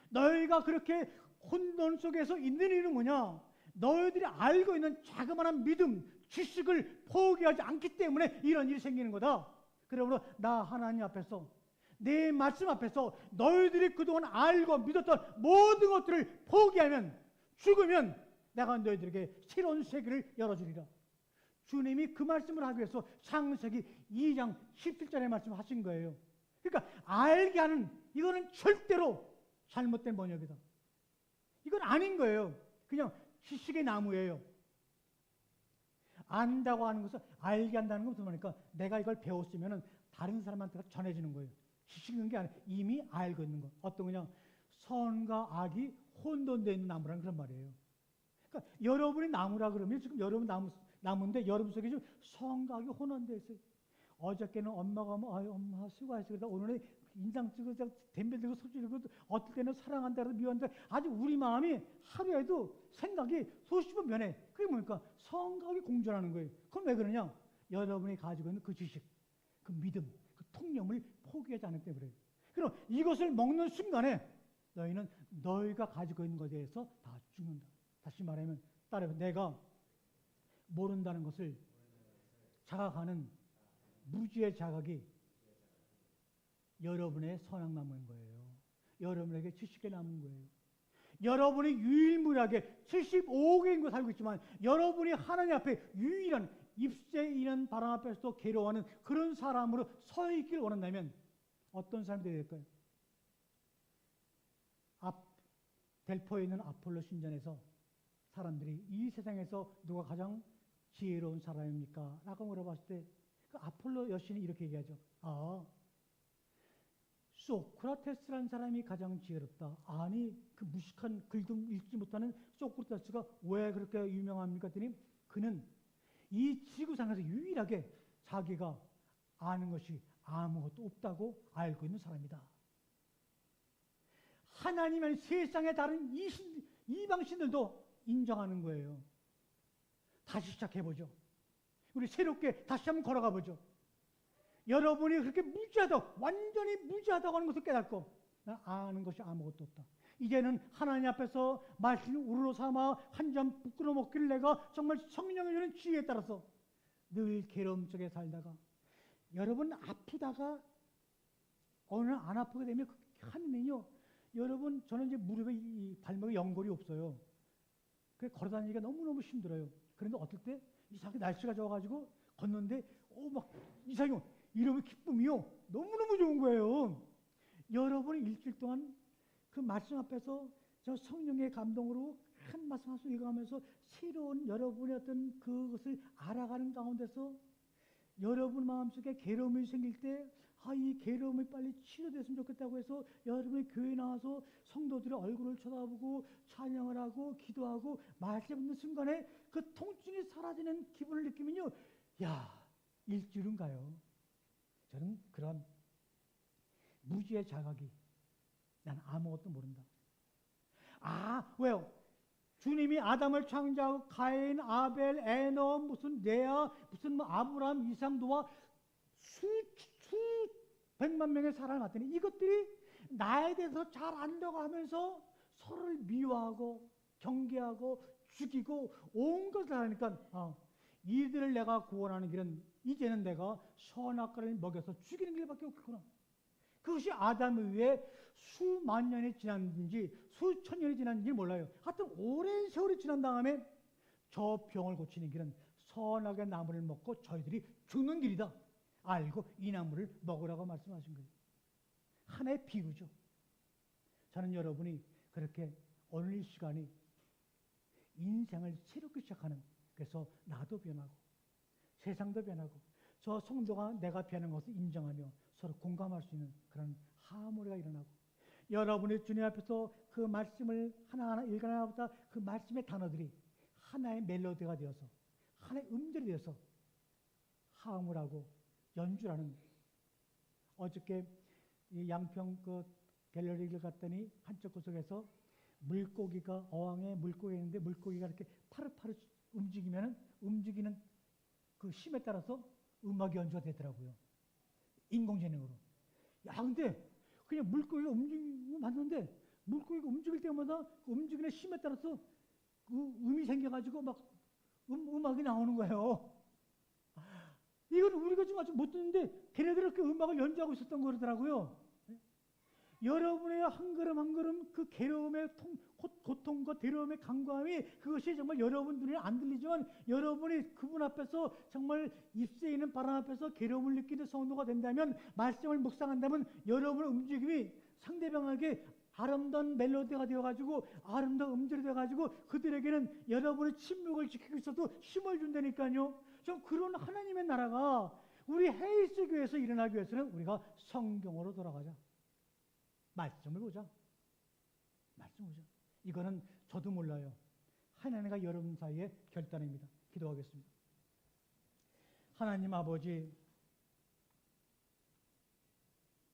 너희가 그렇게 혼돈 속에서 있는 이유는 뭐냐? 너희들이 알고 있는 자그마한 믿음, 지식을 포기하지 않기 때문에 이런 일이 생기는 거다. 그러므로 나 하나님 앞에서, 내 말씀 앞에서 너희들이 그동안 알고 믿었던 모든 것들을 포기하면, 죽으면 내가 너희들에게 새로운 세계를 열어주리라. 주님이 그 말씀을 하기 위해서 창세기 2장 17절의 말씀을 하신 거예요. 그러니까 알게 하는, 이거는 절대로 잘못된 번역이다. 이건 아닌 거예요. 그냥 지식의 나무예요. 안다고 하는 것은, 알게 한다는 것은 뭐니까 내가 이걸 배웠으면 다른 사람한테 전해지는 거예요. 지식 있는 게 아니라 이미 알고 있는 거. 어떤 거냐? 선과 악이 혼돈되어 있는 나무라는 그런 말이에요. 그러니까 여러분이 나무라 그러면 지금 여러분 나무인데 여러분 속에 지금 선과 악이 혼돈되어 있어요. 어저께는 엄마가 엄마 수고했어. 그러다 오늘은 인상 찍어서 덤벨 들고 소리 지르고, 어떨 때는 사랑한다 그래서 미워한다. 아주 우리 마음이 하루에도 생각이 수십 번 변해. 그게 뭡니까? 성각이 공존하는 거예요. 그럼 왜 그러냐? 여러분이 가지고 있는 그 지식, 그 믿음, 그 통념을 포기하지 않기 때문에 그래요. 그럼 이것을 먹는 순간에 너희는 너희가 가지고 있는 것에 대해서 다 죽는다. 다시 말하면, 따라서 내가 모른다는 것을 자각하는 무지의 자각이 여러분의 선악 남은 거예요. 여러분에게 70개 남은 거예요. 여러분이 유일무이하게 75억의 인구 살고 있지만 여러분이 하나님 앞에 유일한 입새 있는 바람 앞에서도 괴로워하는 그런 사람으로 서 있길 원한다면 어떤 사람이 되어야 될까요? 델포에 있는 아폴로 신전에서 사람들이 이 세상에서 누가 가장 지혜로운 사람입니까? 라고 물어봤을 때 그 아폴로 여신이 이렇게 얘기하죠. 소크라테스라는 사람이 가장 지혜롭다. 아니, 그 무식한 글도 읽지 못하는 소크라테스가 왜 그렇게 유명합니까? 했더니 그는 이 지구상에서 유일하게 자기가 아는 것이 아무것도 없다고 알고 있는 사람이다. 하나님은 세상의 다른 이방신들도 인정하는 거예요. 다시 시작해보죠. 우리 새롭게 다시 한번 걸어가 보죠. 여러분이 그렇게 무지하다, 완전히 무지하다고 하는 것을 깨닫고 나 아는 것이 아무것도 없다. 이제는 하나님 앞에서 말씀을 우러러 삼아 한 잔 부끄러 먹기를 내가 정말 성령의 주는 지혜에 따라서 늘 괴로움 속에 살다가 여러분 아프다가 어느 날 안 아프게 되면 하면요, 여러분 저는 이제 무릎에 이 발목에 연골이 없어요. 그래서 걸어다니기가 너무너무 힘들어요. 그런데 어떨 때 이상하게 날씨가 좋아가지고 걷는데 막 이상해요. 이러면 기쁨이요. 너무너무 좋은 거예요. 여러분이 일주일 동안 그 말씀 앞에서 저 성령의 감동으로 한 말씀 한 말씀 읽어가면서 새로운 여러분의 어떤 그것을 알아가는 가운데서 여러분 마음속에 괴로움이 생길 때 이 괴로움이 빨리 치료됐으면 좋겠다고 해서 여러분이 교회 나와서 성도들의 얼굴을 쳐다보고 찬양을 하고 기도하고 말씀 듣는 순간에 그 통증이 사라지는 기분을 느끼면요, 일주일은 가요. 저는 그런 무지의 자각이 난 아무것도 모른다. 왜요? 주님이 아담을 창조하고 가인, 아벨, 에노, 무슨 레아, 무슨 아브라함, 이삭, 노아 수백만 명의 사람을 봤더니 이것들이 나에 대해서 잘 안다고 하면서 서로를 미워하고 경계하고 죽이고 온 것을 하니까 이들을 내가 구원하는 길은 이제는 내가 선악과를 먹여서 죽이는 길밖에 없구나. 그것이 아담 이후에 수만 년이 지났는지 수천 년이 지났는지 몰라요. 하여튼 오랜 세월이 지난 다음에 저 병을 고치는 길은 선악의 나무를 먹고 저희들이 죽는 길이다. 알고 이 나무를 먹으라고 말씀하신 거예요. 하나의 비유죠. 저는 여러분이 그렇게 오늘 이 시간이 인생을 새롭게 시작하는, 그래서 나도 변하고 세상도 변하고 저 성도가 내가 변한 것을 인정하며 서로 공감할 수 있는 그런 하모니가 일어나고, 여러분이 주님 앞에서 그 말씀을 하나하나 읽어나가보다 그 말씀의 단어들이 하나의 멜로디가 되어서 하나의 음절이 되어서 하모라고 연주라는. 어저께 이 양평 그 갤러리를 갔더니 한쪽 구석에서 물고기가, 어항에 물고기가 있는데 물고기가 이렇게 파릇파릇 움직이면은 움직이는 그 힘에 따라서 음악이 연주가 되더라고요. 인공지능으로. 근데 그냥 물고기가 움직이고 맞는데 물고기가 움직일 때마다 그 움직이는 힘에 따라서 그 음이 생겨가지고 막 음악이 나오는 거예요. 이건 우리가 지금 아직 못 듣는데 걔네들은 그 음악을 연주하고 있었던 거더라고요. 여러분의 한 걸음 한 걸음 그 괴로움의 고통과 괴로움의 강구함이, 그것이 정말 여러분 눈에 안 들리지만 여러분이 그분 앞에서 정말 입새 있는 바람 앞에서 괴로움을 느끼는 성도가 된다면, 말씀을 묵상한다면 여러분의 움직임이 상대방에게 아름다운 멜로디가 되어가지고 아름다운 음절이 되어가지고 그들에게는 여러분의 침묵을 지키고 있어도 힘을 준다니까요. 좀 그런 하나님의 나라가 우리 헤이스 교회에서 일어나기 위해서는 우리가 성경으로 돌아가자. 말씀을 보자. 말씀을 보자. 이거는 저도 몰라요. 하나님과 여러분 사이의 결단입니다. 기도하겠습니다. 하나님 아버지,